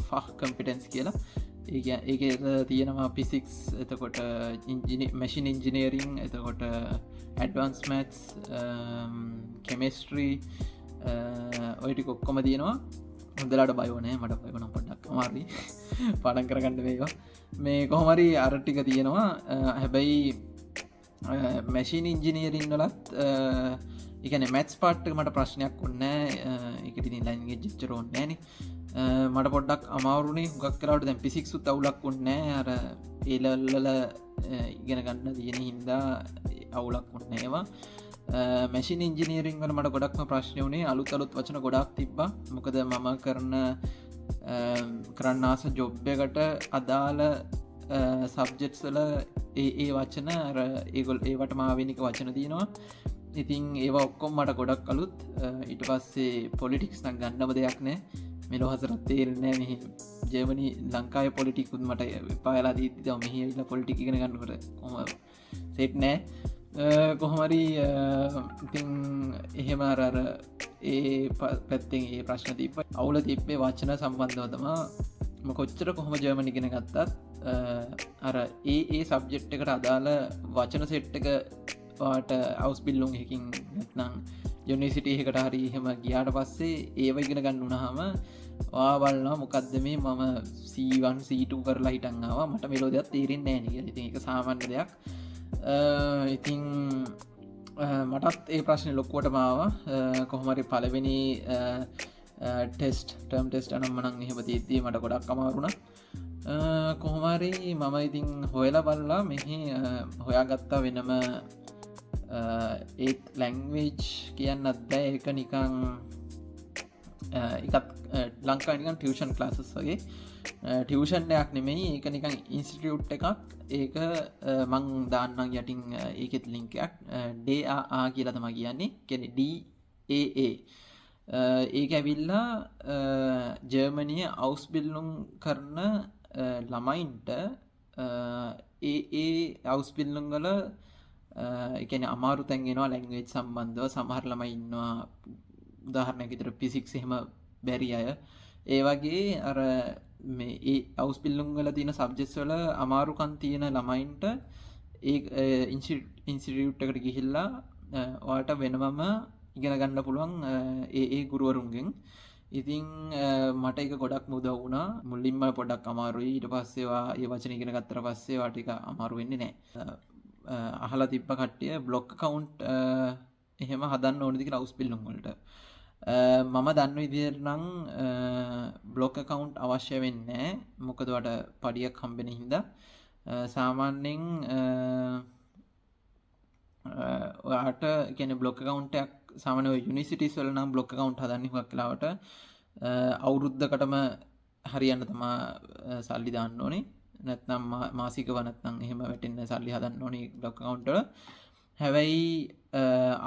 ෆහ කම්පිටන්ස් කියලා. ඒක තියෙනවා ෆිසික්ස්, එතකොට මැෂින් ඉන්ජිනියරිං, එතකොට ඇඩ්වාන්ස් මැත්ස්, කෙමිස්ට්‍රි ඔය ටික ඔක්කොම තියෙනවා. හොඳලාට බයෝ නෑ, මට බයෝ නම් පොඩ්ඩක් අමාරුයි පාඩම් කරගන්න මේක. මේ කොහොම හරි අර ටික තියෙනවා. හැබැයි මැෂින් ඉන්ජිනියරින් වලත් ඒ කියන්නේ මැත්ස් පාර්ට් එක මට ප්‍රශ්නයක් වුණේ නෑ. ඒකට ඉතින් ලැන්ග්වේජ් එච්චර ඕනේ නෑනේ. මට පොඩ්ඩක් අමාරුනේ. හුඟක් වෙලාවට දැන් ෆිසික්ස් උත් අවුලක් වුණේ නෑ. අර ඒ ලෙවල් වල ඉගෙන ගන්න තියෙන හින්දා අවුලක් වුණේ ඒවා. මැෂින් ඉන්ජිනියරින් වල මට ගොඩක්ම ප්‍රශ්න වුණේ අලුත් වචන ගොඩක් තිබ්බා. මොකද මම කරන්න ආස ජොබ් එකට අදාළ සබ්ජෙක්ට්ස් වල ඒ වචන අර ඒවට මාවෙනික වචන තියෙනවා. ඉතින් ඒවා ඔක්කොම මට ගොඩක් අලුත්. ඊට පස්සේ පොලිටික්ස් නම් ගන්නම දෙයක් නෑ. මෙලෝ හසරත් තේරෙන්නේ නෑ. මෙහි ජර්මනි ලංකාවේ පොලිටික්ස් මට එපාලා දීති තව මෙහි ඇවිල්ලා පොලිටික් ඉගෙන ගන්නකොට කොහොම සෙට් නෑ. කොහොමරි ඉතින් එහෙම අර ඒ පැත්තෙන් ඒ ප්‍රශ්න තිබ්බ අවුල තිබ්බේ වචන සම්බන්ධව තමා. කොච්චර කොහොම ජර්මන් ඉගෙන ගත්තත් අර ඒ සබ්ජෙක්ට් එකට අදාළ වචන සෙට් එක වාට අවුස්පිල්ලුම් එකකින් නැත්නම් යුනිවර්සිටි එකකට හරි එහෙම ගියාට පස්සේ ඒව ඉගෙන ගන්න උනහම ඔයා බලනවා මොකද්ද මේ මම C1 C2 කරලා හිටන් ආවා මට මෙලෝ දෙයක් තේරෙන්නේ නැහැ නේ කියලා. ඉතින් ඒක සාමාන්‍ය දෙයක්. ඉතින් මටත් ඒ ප්‍රශ්නේ ලොකුවටම ආවා. කොහොම හරි පළවෙනි ටර්ම් ටෙස්ට් අනම් මනම් එහෙම තියෙද්දි මට ගොඩක් අමාරු වුණා. කොහොම හරි මම ඉතින් හොයලා බලලා මෙහි හොයාගත්තා වෙනම ඒත් ලැංග්වේජ් කියන්නත් බෑ. ඒක නිකන් එකත් ලංකාවේ නිකන් ටියුෂන් ක්ලාසස් වගේ. ටියුෂන් එකක් නෙමෙයි, ඒක නිකන් ඉන්ස්ටිටියුට් එකක්. ඒක මං දාන්නම් යටින් ඒකෙත් ලින්ක් එකක්. DAA කියලා තමයි කියන්නේ. කියන්නේ DAA. ඒක ඇවිල්ලා ජර්මනියේ අවුස්බිල්ලුම් කරන ළමයින්ට ඒ අවුස්බිල්ලුම් වල ඒ කියන්නේ අමාරු තැන් එනවා ලැන්ග්වේජ් සම්බන්ධව. සමහර ළමයි ඉන්නවා උදාහරණයක් විදිහට ෆිසික්ස් එහෙම බැරි අය. ඒ වගේ අර මේ ඒ අවුස්බිල්ලුම් වල තියෙන සබ්ජෙක්ට්ස් වල අමාරුකම් තියෙන ළමයින්ට ඒ ඉන්ස්ටිටියුට් එකට ගිහිල්ලා ඔයාලට වෙනමම ඉගෙන ගන්න පුළුවන් ඒ ගුරුවරුන්ගෙන්. ඉතින් මට ඒක ගොඩක්ම උදව් වුණා. මුලින්ම පොඩ්ඩක් අමාරුයි. ඊට පස්සේ ඒ වචන ඉගෙන ගත්තට පස්සේ වාට ටික අමාරු වෙන්නේ නැහැ. අහලා තිබ්බ කට්ටිය බ්ලොග් account එහෙම හදන්න ඕනද කියලා අවුස්පිල්ලුම් වලට. මම දන්න විදිහට නම් බ්ලොග් account අවශ්‍ය වෙන්නේ නැහැ. මොකද ඔයාලට පඩියක් හම්බෙන හින්දා. සාමාන්‍යයෙන් ඔයාට කියන්නේ බ්ලොග් account එකක් සාමාන්‍ය යුනිවර්සිටිස් වල නම් බ්ලොග් account හදන්නේ හුඟක් වෙලාවට අවුරුද්දකටම හරියන්න තමා සල්ලි දාන්න ඕනේ. නැත්නම් මාසිකව නැත්නම් එහෙම වැටෙන්න සල්ලි හදන්න ඕනේ බ්ලොග් account වල. හැබැයි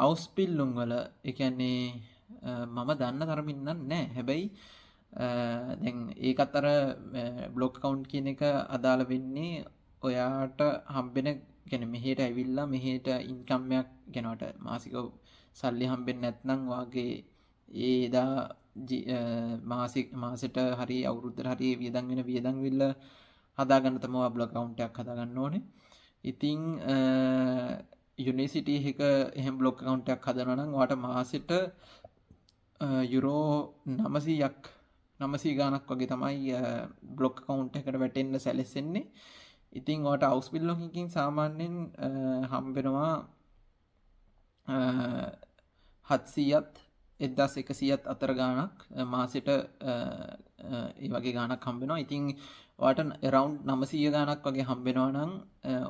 අවුස්පිල්ලුම් වල ඒ කියන්නේ මම දන්න තරමින් නම් නැහැ. හැබැයි දැන් ඒකත් අර බ්ලොග් account කියන එක අදාළ වෙන්නේ ඔයාට හම්බෙන කියන්නේ මෙහෙට ඇවිල්ලා මෙහෙට ඉන්කම් එකක් ගෙනවට මාසිකව සල්ලි හම්බෙන්නේ නැත්නම් වාගේ ඒ එදා මාසෙට හරි අවුරුද්දට හරි වියදම් වෙන වියදම් විල්ල හදාගන්න තමයි බ්ලොග් account එකක් හදාගන්න ඕනේ. ඉතින් යුනිවර්සිටි එක එහෙම බ්ලොග් account එකක් හදනවා නම් ඔයාට මාසෙට යුරෝ 900 ගාණක් වගේ තමයි බ්ලොග් account එකකට වැටෙන්න සැලසෙන්නේ. ඉතින් ඔයාට හවුස් බිල් එකකින් සාමාන්‍යයෙන් හම්බෙනවා 700ත් 1100ත් අතර ගාණක් මාසෙට ඒ වගේ ගාණක් හම්බෙනවා. ඉතින් ඔයාට around 900 ගාණක් වගේ හම්බෙනවා නම්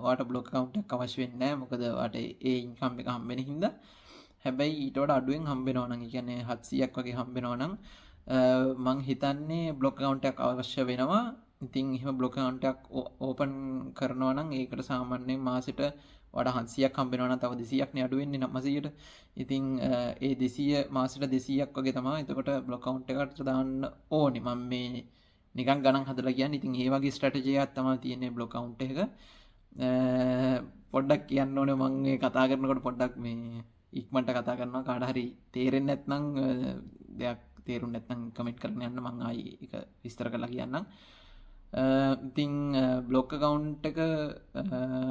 ඔයාට බ්ලොග් account එකක් අවශ්‍ය වෙන්නේ නැහැ. මොකද ඔයාට ඒ ඉන්කම් එක හම්බෙන හින්දා. හැබැයි ඊට වඩා අඩුවෙන් හම්බෙනවා නම්, ඒ කියන්නේ 700ක් වගේ හම්බෙනවා නම් මං හිතන්නේ බ්ලොග් account එකක් අවශ්‍ය වෙනවා. ඉතින් එහෙම බ්ලොග් account එකක් ඕපන් කරනවා නම් ඒකට සාමාන්‍යයෙන් මාසෙට වඩා 700ක් හම්බෙනවා නම් තව 200ක් නේ අඩු වෙන්නේ 900ට. ඉතින් ඒ 200 මාසෙට 200ක් වගේ තමයි එතකොට බ්ලොග් account එකට දාන්න ඕනේ. මම මේ නිකන් ගණන් හදලා කියන්නේ. ඉතින් ඒ වගේ ස්ට්‍රැටජි එකක් තමයි තියෙන්නේ බ්ලොග් account එක. පොඩ්ඩක් කියන්න ඕනේ මම මේ කතා කරනකොට පොඩ්ඩක් මේ ඉක්මනට කතා කරනවා. කාට හරි තේරෙන්නේ නැත්නම් දෙයක් තේරුන්නේ නැත්නම් කමෙන්ට් කරන්න යන්න මම ආයි ඒක විස්තර කරලා කියන්නම්. ඉතින් බ්ලොග් account එක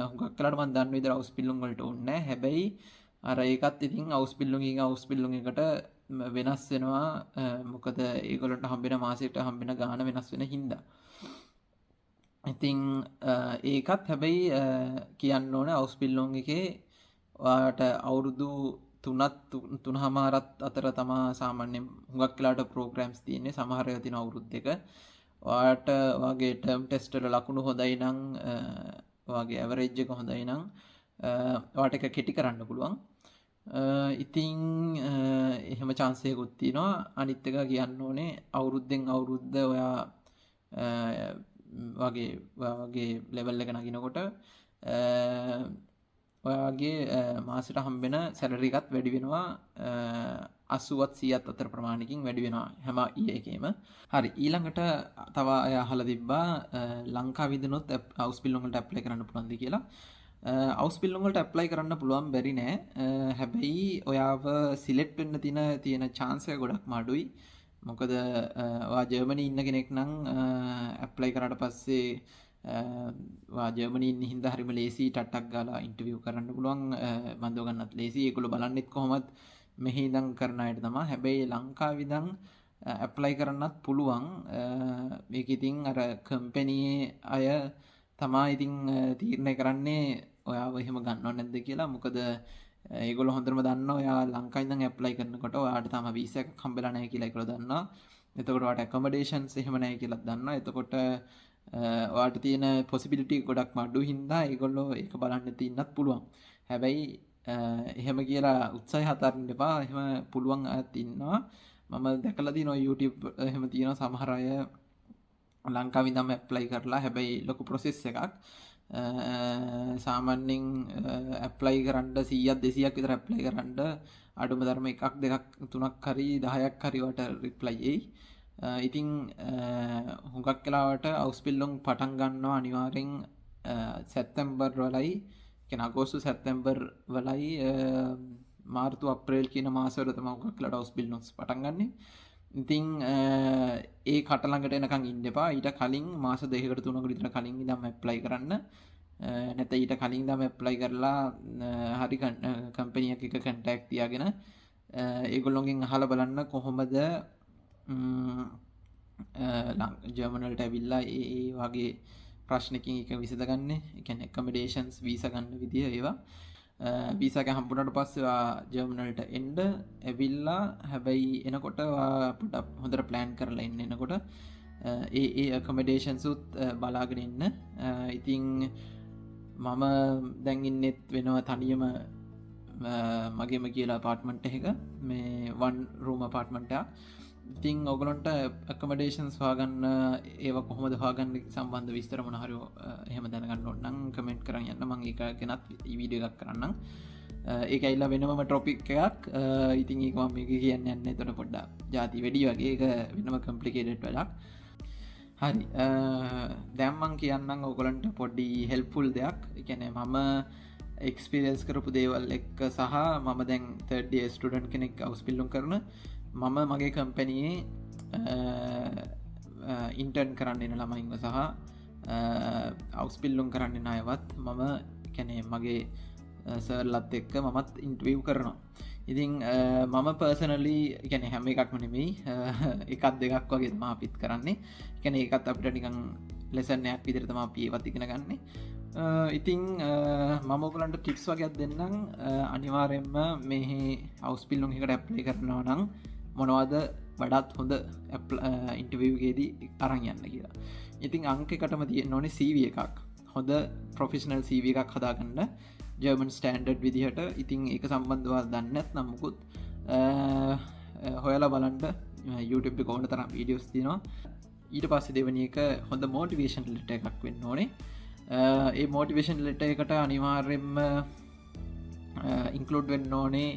හුඟක් වෙලාවට මම දන්න විදිහට හවුස් බිල්ලුම් වලට ඕනේ නැහැ. හැබැයි අර ඒකත් ඉතින් හවුස් බිල්ලුම් එකට වෙනස් වෙනවා. මොකද ඒගොල්ලන්ට හම්බෙන මාසෙට හම්බෙන ගාණ වෙනස් වෙන හින්දා. ඉතින් ඒකත් හැබැයි කියන්න ඕනේ හවුස් බිල්ලුම් එකේ ඔයාට අවුරුදු 3.5 අතර තමා සාමාන්‍යයෙන් හුඟක් වෙලාවට ප්‍රෝග්‍රෑම්ස් තියෙන්නේ. සමහර ඒවා තියෙන අවුරුදු දෙක. ඔයාට වගේ ටර්ම් ටෙස්ට් වල ලකුණු හොඳයි නම් ඔයාගේ ඇවරේජ් එක හොඳයි නම් ඔයාට ඒක කෙටි කරන්න පුළුවන්. ඉතින් එහෙම chance එකකුත් තියෙනවා. අනිත් එක කියන්න ඕනේ අවුරුද්දෙන් අවුරුද්ද ඔයා වගේ ලෙවල් එක නගිනකොට ඔයාගේ මාසෙට හම්බෙන සැලරි එකත් වැඩි වෙනවා. 80ත් 100ත් අතර ප්‍රමාණයකින් වැඩි වෙනවා හැම එකේම. හරි, ඊළඟට තව අය අහලා තිබ්බා ලංකාවේ ඉඳනොත් හවුස් බිල් වලට ඇප්ලයි කරන්න පුළුවන්ද කියලා. හවුස් බිල් වලට ඇප්ලයි කරන්න පුළුවන් බැරි නෑ. හැබැයි ඔයාව සිලෙක්ට් වෙන්න තියෙන chance එක ගොඩක්ම අඩුයි. මොකද ඔයා ජර්මනි ඉන්න කෙනෙක් නම් ඇප්ලයි කරාට පස්සේ ඔයා ජර්මනි ඉන්න හින්දා හරිම ලේසි ටට්ටක් ගාලා ඉන්ටර්විව් කරන්න පුළුවන්. බඳව ගන්නත් ලේසි. ඒගොල්ලෝ බලන්නෙත් කොහොමද මෙහි ඉඳන් කරන අයට තමයි. හැබැයි ලංකාවේ ඉඳන් ඇප්ලයි කරන්නත් පුළුවන්. මේක ඉතින් අර කම්පැනියේ අය තමයි ඉතින් තීරණය කරන්නේ ඔයාව එහෙම ගන්නව නැද්ද කියලා. මොකද ඒගොල්ලෝ හොඳටම දන්නවා ඔයා ලංකාවේ ඉඳන් ඇප්ලයි කරනකොට ඔයාට තාම වීසා එකක් හම්බෙලා නැහැ කියලා ඒගොල්ලෝ දන්නවා. එතකොට ඔයාට ඇකොමඩේෂන්ස් එහෙම නැහැ කියලාත් දන්නවා. එතකොට ඔයාට තියෙන පොසිබිලිටි ගොඩක්ම අඩු හින්දා ඒගොල්ලෝ ඒක බලන්න තින්නත් පුළුවන්. හැබැයි එහෙම කියලා උත්සාහය හතරන්න එපා. එහෙම පුළුවන් අයත් ඉන්නවා. මම දැකලා තියෙනවා YouTube එහෙම තියෙනවා සමහර අය ලංකාවේ ඉඳන්ම ඇප්ලයි කරලා. හැබැයි ලොකු ප්‍රොසෙස් එකක්. සාමාන්‍යයෙන් ඇප්ලයි කරන්න 100ක් 200ක් විතර ඇප්ලයි කරන්න අඩුම ධර්ම එකක් දෙකක් තුනක් හරි 10ක් හරි වට රිප්ලයි එයි. ඉතින් හුඟක් වෙලාවට හවුස් බිල්ලුම් පටන් ගන්නවා අනිවාර්යෙන් සැප්තැම්බර් වලයි, කියන්නේ අගෝස්තු සැප්තැම්බර් වලයි මාර්තු අප්‍රේල් කියන මාසවල තමයි හුඟක් වෙලාවට හවුස් බිල්ලුම්ස් පටන් ගන්නෙ. ඉතින් ඒ කට ළඟට එනකන් ඉන්න එපා. ඊට කලින් මාස 2කට 3කට විතර කලින් ඉඳන් ඇප්ලයි කරන්න. නැත්නම් ඊට කලින් ඉඳන් ඇප්ලයි කරලා හරි කම්පැනි එකක කන්ටැක්ට් තියාගෙන ඒගොල්ලොන්ගෙන් අහලා බලන්න කොහොමද ජර්මන් වලට ඇවිල්ලා ඒ වගේ ප්‍රශ්නකින් එක විසඳගන්නේ. ඒ කියන්නේ ඇකොමඩේෂන්ස් වීසා ගන්න විදිය ඒවා. වීසා එක හම්බුනට පස්සේ ජර්මනල්ට එන්ඩ ඇවිල්ලා හැබැයි එනකොට පොඩක් හොඳට ප්ලෑන් කරලා එන්න එනකොට ඒ කමඩේෂන්සුත් බලාගෙන ඉන්න. ඉතිං මම දැන්ඉන්නෙත් වෙනවා තනියම මගේම කියලා පාර්ට්මන්ට් එක මේ වන් රූම පාර්ට්මන්ටක්. ඉතිං ඔගලොන්ට ඇකමඩේෂන් ස්වාගන්න ඒව කොහොමද හාගන්න සම්බන්ධ විස්තර මොනහරෝ එහෙම දැනගන්න ඔන්නම් කමෙන්ට් කරන්න යන්න මං එක ගෙනත් වීඩියෝ එකක් කරන්නම්. ඒක ඇල්ලා වෙනම ටොපික් එකක්. ඉතින් ඒක මම මේක කියන්න යන්න එතන පොඩ්ඩක් ජාති වැඩි වගේ ඒක වෙනම කම්ප්ලිකේටඩ් වැඩක්. හරි දැම්මං කියන්නම් ඔගලන්ට පොඩ්ඩි හෙල්පුල් දෙයක්. එකැන මම එක්ස්පිරියන්ස් කරපු දේවල් එක්ක සහ මම දැන් තර්ඩිය ස්ටඩන්් කෙනෙක් අවස්පිල්ලුම් කරන මම මගේ කම්පැනයේ ඉන්ටර්න් කරන්න එන ළමයින්ව සහ අවස්පිල්ලුම් කරන්න අයවත් මම කැනේ මගේ සර්ලත් එක්ක මමත් ඉන්ටවිව් කරනවා. ඉතින් මම පර්සනලි ගැන හැම එකක්ම නෙමෙයි එකත් දෙකක් වගේ තම අපිත් කරන්නේ. ගැන එකත් අපිට නිකං ලෙසනයක් විදිරතම අපිය වතිගෙන ගන්නේ. ඉතිං මමෝකලන්ට ටිප්ස් වගේත් දෙන්නම් අනිවාරෙන්ම මෙහි අවස්පිල්ලුම් එකට ඇප්ලි කරනවා නම් මොනවද වඩත් හොඳ ඉන්ටවගේදී අරං යන්න කියලා. ඉතින් අංකකටම තිය නොන සීව එකක් හොඳ ප්‍රොෆෙෂනල් සීව එකක් හදාගන්න ජර්මන් ස්ටන්ඩඩ් විදිහට. ඉතින් එක සම්බන්ධවා දන්නත් නම්මුකුත් හොයලා බලන්ට YouTube කෝන තරම් වීඩියෝස් තිනවා. ඊට පස්සේ දෙවනි එක හොඳ මෝටිවේෂන් ලෙට එකක් වෙන්න ඕනේ. ඒ මෝටිවේෂන් ලෙට එකට අනිවාර්යෙන්ම ඉන්කලෝඩ් වෙන්න ඕනේ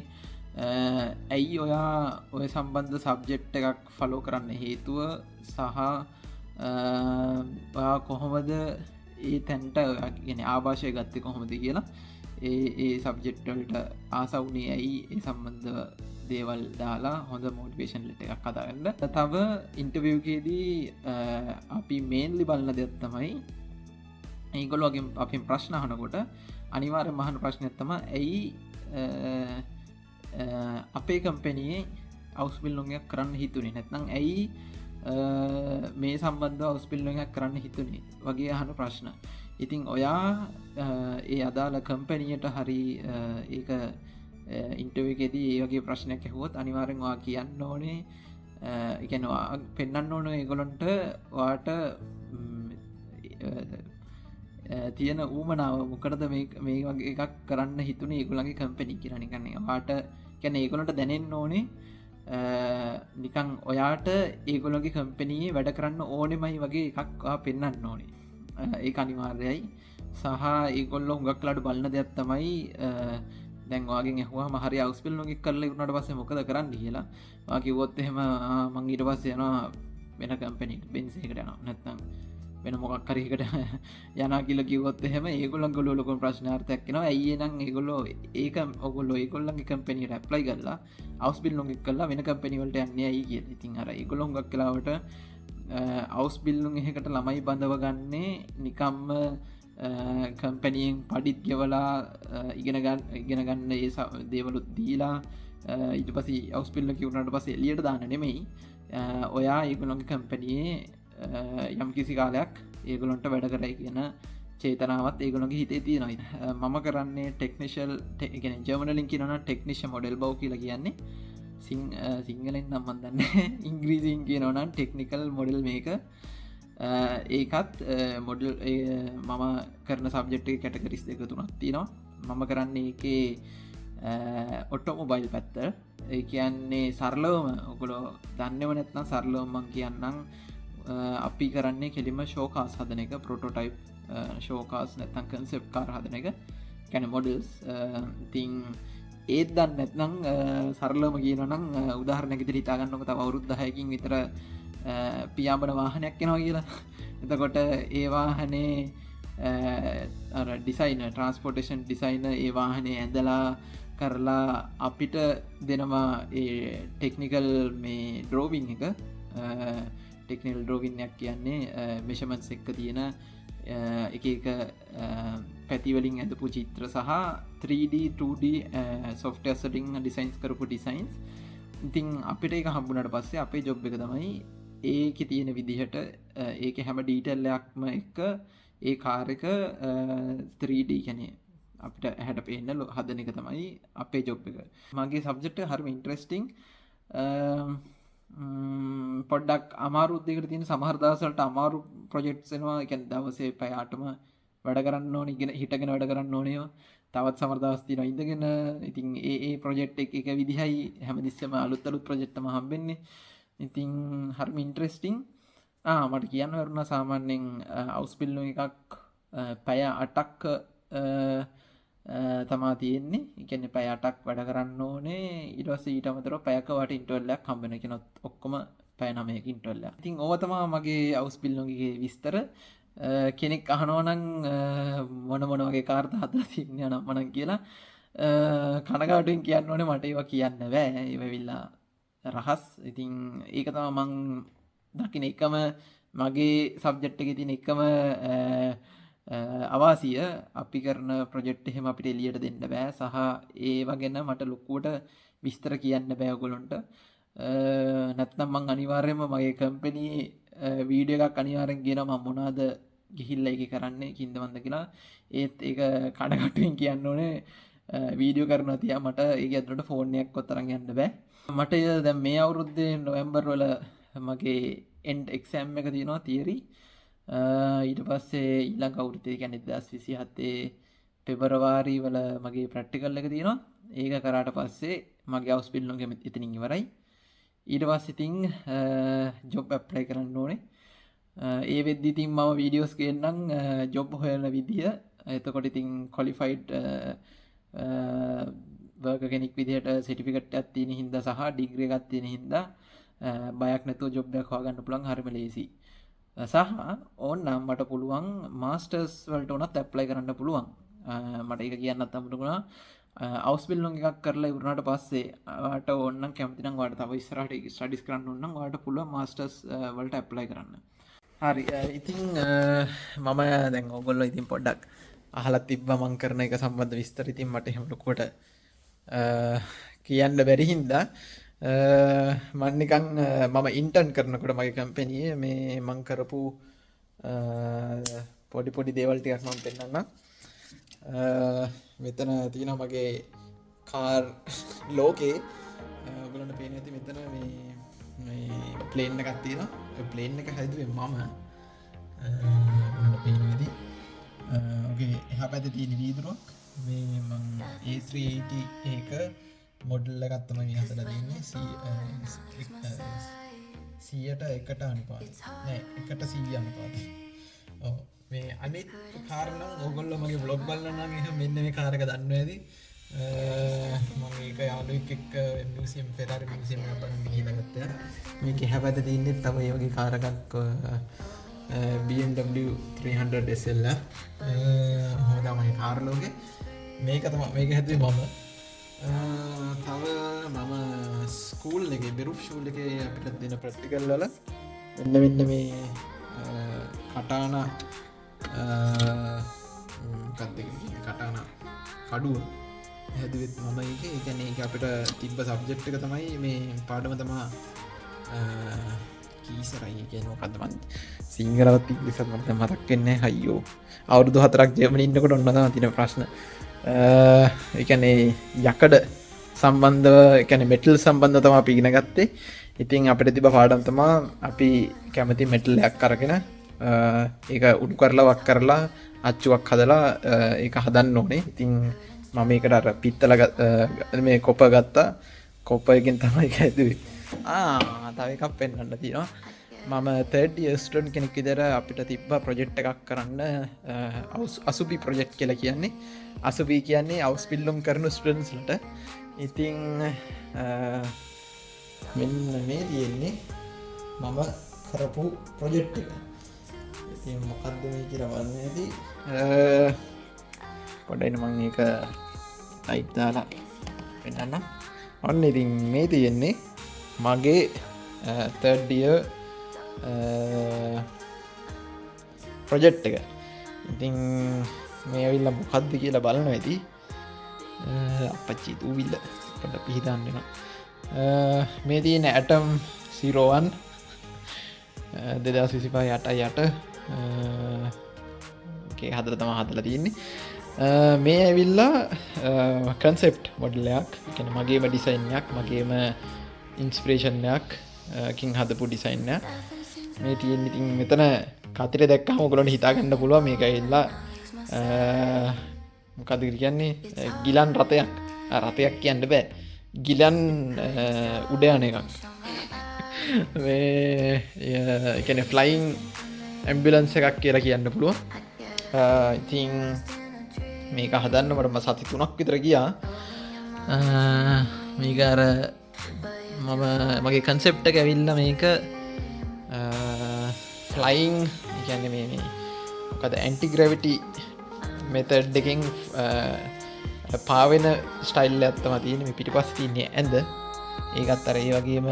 ඇයි ඔයා ඔය සම්බන්ධ සබ්ජෙක්් එකක් ෆලෝ කරන්න හේතුව සහ ඔයා කොහොමද ඒ තැන්ට ගෙන ආභාෂය ගත්තය කොහොමද කියලා ඒ සබ්ජෙක්්ටල්ට ආසවුනේ ඇයි ඒ සම්බන්ධ දේවල් දාලා හොඳ මෝටිවේෂන් ලෙට එකක් කතාගන්න. තව ඉන්ටවියකේදී අපි මේන්ලි බලන්න දෙයක් තමයි ඒගොල්ලෝගේ අපින් ප්‍රශ්න අහනකොට අනිවාර්ය මහන ප්‍රශ්නයක්ත්තම ඇයි අපේ කම්පැනියේ අවස්පිල්ලොගයක් කරන්න හිතුනේ නැත්නම් ඇයි මේ සම්බන්ධ අවස්පිල්ලොගයක් කරන්න හිතුනේ වගේ අහන ප්‍රශ්න. ඉතිං ඔයා ඒ අදාළ කම්පැනියට හරි ඒක ඉන්ටවකෙදී ඒගේ ප්‍රශ්නයක් ඇහුවොත් අනිවාරෙන්වා කියන්න ඕනේ එකනවා පෙන්න්න ඕන ඒගොලොන්ට වාට තියෙන ඌමනාව මොකරද මේ වගේ එකක් කරන්න හිතුන ඒගොලගේ කම්පැනි කියරනිකන්නේ වාට කැන ඒගොලට දැනෙන් ඕනේ නිකං ඔයාට ඒගොලොගේ කම්පැනයේ වැඩ කරන්න ඕනෙමයි වගේ එකක්වා පෙන්න්න ඕනේ ඒ අනිවාර්යයි. සහ ඒගොල්ල හුඟක්ලාට බලන්න දෙයක් තමයි දැන්වාගේ හවා මහරි අවස්පිල් නොගෙක් කරල වුණට පස මොකද කරන්න කියලා වාගේ ගොත් එහෙම මංගීට පස්ස යනවා වෙන කම්පැනිට බෙන්සේකට යන නැත්තම් වෙන මොකක් කරකට යන කියල කිවොත් එහෙම ඒගොල්ලන් ගොලොකොන් ප්‍රශ්නාර්ථයක් කෙනවා ඇයි නම් ඒගොල්ලෝ ඒක ඔගොල්ලො ඒගොල්ලන්ගේ කම්පැනිට ඇප්ලයි කරලා අවස්පිල් නොගෙක් කල්ලා වෙන කම්පැනිවලට යන්නේ ඇයි කිය. ඉතින් අර ඒගොලොන් ගක් කලාවට අවස්බිල්ලුන් එහෙකට ළමයි බඳව ගන්නේ නිකම්ම කම්පැනියෙන් පඩිත් ගෙවලා ඉගෙන ගන්න ඒ දේවලුත් දීලා ඉට පසි අවස්පිල්ල කිවුණට පස එලියට දාන්න නෙමෙයි ඔයා ඒගොලොන්ගේ කම්පැනියේ යම් කිසි කාලයක් ඒගොලොන්ට වැඩ කරයි කියන චේතනාවත් ඒගොලොගේ හිතේ තියෙනයි. මම කරන්නේ ටෙක්නිශල් ගෙන ජර්මනලින් කියනන ටෙක්නිශ මොඩෙල් බව කියලා කියන්නේ සිංහලෙන් නම්මන් දන්න ඉංග්‍රීසින් කියනවනම් ටෙක්නිකල් මොඩල් මේක ඒකත් මොඩල් මම කරන සබ්ජෙක්්ක කැටකරිස් දෙක තුනක් තිනවා. මම කරන්නේ එකේ ඔටෝමොබයිල් පැත්ත ඒ කියන්නේ සරලවම ඔගොලෝ දන්නව නැත්නම් සරලවමන් කියන්නම් අපි කරන්නේ කෙලිම ශෝකාස් හදන එක ප්‍රොටෝටයිප් ශෝකාස් නැත්තන් කන්සෙප් කාර හදන එක කැන මොඩල්ස් තිං ඒත් දන්න නැත්නම් සරලම කියනනම් උදාහරණැකිත රිතාගන්නක තව අවුරුද්ධහයකින් විතර පියාඹන වාහනයක් කෙනවා කියලා. එතකොට ඒවාහනේ ඩිසයින ට්‍රන්ස්පෝර්ටේෂන් ඩිසයින ඒවාහනේ ඇඳලා කරලා අපිට දෙනවා ටෙක්නිකල් මේ ඩ්‍රෝවිං එක ටෙක්නල් ඩ්‍රෝවින්නයක් කියන්නේ මෙෂමන්ස් එක්ක තියෙන එක පැතිවලින් ඇඳපු චිත්‍ර සහ 3D 2D සොෆ්ටසටිං ඩිසයින්ස් කරපු ඩිසයින්ස්. ඉතින් අපිට එක හම්බුනට පස්සේ අපේ ජොබ් එක තමයි ඒක තියෙන විදිහට ඒක හැම ඩීටල්ලයක්ම එක ඒ කාරක 3D කැනේ අපිට ඇහැට පේන්න හදන එක තමයි අපේ ජොබ් එක. මගේ සබ්ජෙක්ට් එක හරිම ඉන්ටරෙස්ටිං. පොඩ්ඩක් අමාරු දෙයකට තියෙන සමහර දවස්වලට අමාරු ප්‍රොජෙක්ට්ස් එනවා. ඒ කියන්නේ දවසේ පැය 8ම වැඩ කරන්න ඕනේ, ඉගෙන හිටගෙන වැඩ කරන්න ඕනේ. තවත් සමහර දවස් තියෙනවා ඉඳගෙන. ඉතින් ඒ ප්‍රොජෙක්ට් එක විදිහයි හැමතිස්සෙම අලුත් ප්‍රොජෙක්ට් තමයි හම්බෙන්නේ. ඉතින් හරිම ඉන්ටරෙස්ටිං. මට කියන්න වරුණා සාමාන්‍යයෙන් අවුස්පිල්ලු එකක් පැය 8ක් තමා තියෙන්නේ. ඒ කියන්නේ පැය 8ක් වැඩ කරන්න ඕනේ. ඊට පස්සේ ඊට අමතරව පැයක වට ඉන්ටර්වල් එකක් හම්බ වෙනවා. කියනොත් ඔක්කොම පැය 9ක ඉන්ටර්වල් එකක්. ඉතින් ඕව තමයි මගේ අවුස්පිල්ලුගේ විස්තර. කෙනෙක් අහනවා නම් මොන වගේ කාර්යද හදලා තියන්නේ නම් කියලා කනගාටුවෙන් කියන්න ඕනේ මට ඒවා කියන්න බෑ. ඒව වෙවිලා රහස්. ඉතින් ඒක තමයි මං දකින එකම මගේ සබ්ජෙක්ට් එකේ තියෙන එකම අවාසිය. අපි කරන ප්‍රොජෙක්ට් එහෙම අපිට එළියට දෙන්න බෑ. සහ ඒව ගැන මට ලොකුවට විස්තර කියන්න බෑ ඔයගොල්ලන්ට. නැත්නම් මං අනිවාර්යයෙන්ම මගේ කම්පැනි වීඩියෝ එකක් අනිවාර්යෙන් ගේනවා මම මොනවද ගිහිල්ලා ඒකේ කරන්නේ කින්දමන්ද කියලා. ඒත් ඒක කඩකටුවෙන් කියන්න ඕනේ. වීඩියෝ කරනවා තියා මට ඒක ඇතුළට ෆෝන් එකක්වත් අරන් යන්න බෑ. මට දැන් මේ අවුරුද්දේ නොවැම්බර් වල මගේ එන්ඩ් එක්සෑම් එක තියෙනවා තියරි. ඊට පස්සේ ඊළඟ අවුරුද්දේ කියන්නේ 2027 පෙබරවාරි වල මගේ ප්‍රැක්ටිකල් එක තියෙනවා. ඒක කරාට පස්සේ මගේ අවුස්පිල්ලුම් ගෙම එතනින් ඉවරයි. ඊට පස්සේ ඉතින් ජොබ් ඇප්ලයි කරන්න ඕනේ. ඒ වෙද්දි ඉතින් මම වීඩියෝස් ගේන්නම් ජොබ් හොයන විදිය. එතකොට ඉතින් ක්වොලිෆයිඩ් වර්කර් කෙනෙක් විදිහට සර්ටිෆිකේට් එකක් තියෙන හින්දා සහ ඩිග්‍රී එකක් තියෙන හින්දා බයක් නැතුව ජොබ් එකක් හොයාගන්න පුළුවන් හරිම ලේසි. සහ ඕනනම් මට පුළුවන් මාස්ටර්ස් වලට උනත් ඇප්ලයි කරන්න පුළුවන්. මට ඒක කියන්නත් අමුතුණා. අවුස්බිල්ලුම් එකක් කරලා ඉවරනට පස්සේ ඔයාලට ඕනනම් කැමති නම් ඔයාලට තව ඉස්සරහට ස්ටඩිස් කරන්න ඕන නම් ඔයාලට පුළුවන් මාස්ටර්ස් වලට ඇප්ලයි කරන්න. හරි. ඉතින් මම දැන් ඕගොල්ලෝ ඉතින් පොඩ්ඩක් අහලා තිබ්බා මම කරන එක සම්බන්ධ විස්තර. ඉතින් මට එහෙම ලොකුවට කියන්න බැරි හින්දා මම නිකන් මම ඉන්ටර්න් කරනකොට මගේ කම්පැනියේ මේ මම කරපු පොඩි දේවල් ටිකක් මම පෙන්නන්නම්. මෙතන තියෙනවා මගේ කාර් ලෝකේ. ඔයගොල්ලන්ට පේන්නේ නැති මෙතන මේ ප්ලේන් එකක් තියෙනවා. ඒ ප්ලේන් එක හැදුවේ මම. ඔයගොල්ලන්ට පේන්නේ නැති. ඔගේ එහා පැත්තේ තියෙන වීදුරුවක් මේ මම A380 එක මොඩල් එකක් තමයි මේ හදලා තියෙන්නේ. 100ට 1ට අනුපාතය. නෑ 1ට 100 අනුපාතය. ඔව් මේ අනිත් කාර් නම් ඕගොල්ලෝ මගේ vlog බලලා නම් එහෙනම් මෙන්න මේ කාර් එක දන්නවා ඇති. මම ඒක යාළුවෙක් එක්ක මියුසියම් ෆෙරාරි මියුසියම් එකක් බලන්න ගිහිල්ලා ගත්තා. මේක එහා පැත්තේ තියෙන්නේ තව මේ වගේ කාර් එකක් BMW 300 SL. හොඳ තමයි කාර් ලෝකේ. මේක තමයි මේක හැදුවේ මම. තව මම ස්කූල් එකේ බෙරුප් ස්කූල් එකේ අපිට දෙන ප්‍රැක්ටිකල් වල මෙන්න මේ කටානා කටානා කඩුව හැදුවෙත් මම ඒකේ. ඒ කියන්නේ ඒක අපිට තිබ්බ සබ්ජෙක්ට් එක තමයි මේ පාඩම තමයි කීසරයි කියන්නේ මොකද්ද මන් සිංහලවත් ඉංග්‍රීසිවත් මට මතක් වෙන්නේ නැහැ අයියෝ. අවුරුදු 4ක් ජර්මනි ඉන්නකොට ඔන්න තමයි තියෙන ප්‍රශ්න. ඒ කියන්නේ යකඩ සම්බන්ධව ඒ කියන්නේ මෙටල් සම්බන්ධව තමයි අපි ඉගෙන ගත්තේ. ඉතින් අපිට තිබ්බ පාඩම් තමයි අපි කැමති මෙටල් එකක් අරගෙන ඒක උඩු කරලා වක් කරලා අච්චුවක් හදලා ඒක හදන්න ඕනේ. ඉතින් මම මේකට අර පිත්තල මේ කොප ගත්තා. කොප එකෙන් තමයි ඒක හැදුවේ. තව එකක් පෙන්වන්න තියෙනවා. මම 3rd year student කෙනෙක් විදිහට අපිට තිබ්බ ප්‍රොජෙක්ට් එකක් කරන්න අසුබි ප්‍රොජෙක්ට් කියලා කියන්නේ. අසුබි කියන්නේ අවුස්පිල්ලුම් කරන ස්ටුඩන්ට්ස් ලට. ඉතින් මෙන්න මේ තියෙන්නේ මම කරපු ප්‍රොජෙක්ට් එක. ඉතින් මොකද්ද මේ කියලා බලන්න ඇති. පොඩ්ඩයි මම මේක ලයිට් දාලා පෙන්නන්න. ඔන්න ඉතින් මේ තියෙන්නේ මගේ 3rd year ප්‍රොජෙක්ට් එක. ඉතින් මේ ඇවිල්ලා මොකද්ද කියලා බලනවා ඇති. අපච්චි දූවිල්ල පොඩ්ඩක් පිහිටන්න වෙනවා. මේ තියෙන Atom 01 2025 8 8 ඒකේ හදලා තමයි හදලා තියෙන්නේ. මේ ඇවිල්ලා කන්සෙප්ට් මොඩලයක් එකන මගේම ඩිසයින්යක් මගේම ඉන්ස්ප්‍රේෂන්යක් කින් හදපු ඩිසයින්න මේ තියෙන් ඉතින් මෙතන කතර දැක්ක මොකලොට හිතාගන්න පුළුව මේක එල්ලා මොකදර කියන්නේ ගිලන් රතයක් කියන්න බෑ ගිලන් උඩයන එකක් එකන ෆ්ලයින් ඇම්බිලන්ස එකක් කියලා කියන්න පුළුව ඉතින් මේක හදන්න මටම සති 3ක් විතර ගියා මේක අර මම මගේ කන්සෙප්ට ඇවිල්ල මේක ෆ්ලයින් කියන්න මේ මොකද ඇන්ටිග්‍රවිටි මෙතඩ් එකෙන් පාවෙන ස්ටයිල් ඇත්තම තියෙන මේ පිටිපස් තියන්නේ ඇඳ ඒකත් අර ඒ වගේම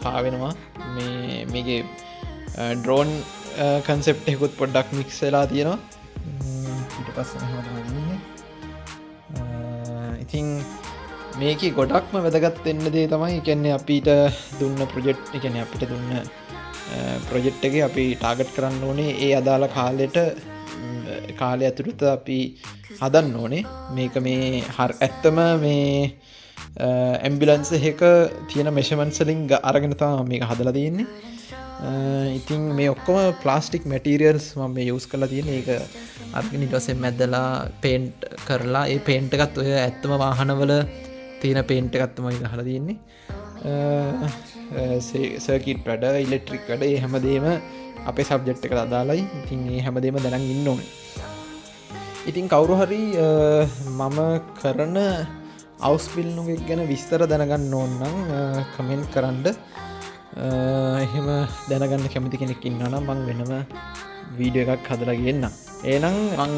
පාවෙනවා මේගේ ඩ්‍රෝන් කන්සෙප් එකුත් පොඩ්ඩක් මික්සලා තියෙනවා පිටිපස් ඉතින් මේක ගොඩක්ම වැදගත් එන්න දේ තමයි කියන්නේ අපිට දුන්න ප්‍රොජෙක්් එකන අපිට දුන්න ප්‍රොජෙක්් එක අපි ටාගට් කරන්න ඕනේ ඒ අදාළ කාලය ඇතුළත අපි හදන්න ඕනේ මේක මේ හර් ඇත්තම මේ ඇම්බිලන්ස එක තියෙන මෙෂමන්සලින් අරගෙනතා මේක හදලා තියෙන්නේ ඉතින් මේ ඔක්කොම ප්ලාස්ටික් මැටීරියල්ස් මම මේ යස් කරලා තියෙන ඒක අර්ගෙන ඉටවසෙන් මැදලා පේන්ට් කරලා ඒ පේන්ට් එකත් ඔය ඇත්තම වාහනවල තියෙන පේන්ට් එකත්තම හලා තියෙන්නේ සර්කිට් වැඩ ඉලෙක්ට්‍රික් වැඩ ඒ හැමදේම අපේ සබ්ජෙක්් එක අදාලයි ඉතින් ඒ හැමදේම දැනන් ඉන්න ඕන ඉතින් කවුරු හරි මම කරන අවස්පිල්නුගෙක් ගැන විස්තර දැනගන්න ඕන්නම් කමෙන්ට් කරන්ඩ එහෙම දැනගන්න කැමති කෙනෙක් ඉන්නනම් මං වෙනම වීඩියෝ එකක් හදලා ගන්න ඒනම් මං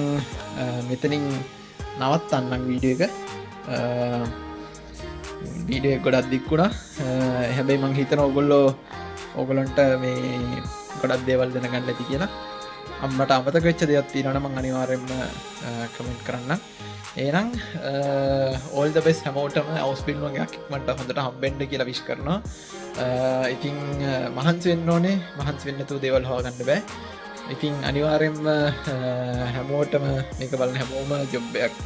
මෙතනින් නවත්තන්නම් වීඩියෝ එක වීඩියෝ ගොඩක් දික්කුණා හැබැයි මං හිතන ඔගොලොන්ට මේ ගොඩක් දේවල් දැනගන්න ඇති කියලා අම්මට අමතක වෙච්ච දෙයක් තියෙනවා මං අනිවාර්යෙන්ම කමෙන්ට් කරන්න එහෙනම් all the best හැමෝටම අවුස්පිල්ම් එකක් ඉක්මනට හොඳට හම්බෙන්න කියලා විශ් කරනවා ඉතින් මහන්සි වෙන්න ඕනේ මහන්සි වෙන්න නැතුව දේවල් හොයාගන්න බෑ ඉතින් අනිවාර්යෙන්ම හැමෝටම මේක බලන හැමෝම ජොබ් එකක්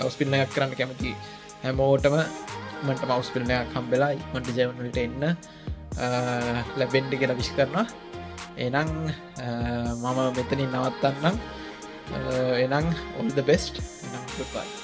අවුස්පිල්ම් එකක් කරන්න කැමති හැමෝටම මට මවස්පිල්ම් එකක් හම්බෙලා ඉක්මනට ජීවන වලට එන්න ලැබෙන්න කියලා විශ් කරනවා එහෙනම් මම මෙතනින් නවත්තන්නම් එහෙනම් all the best එහෙනම් goodbye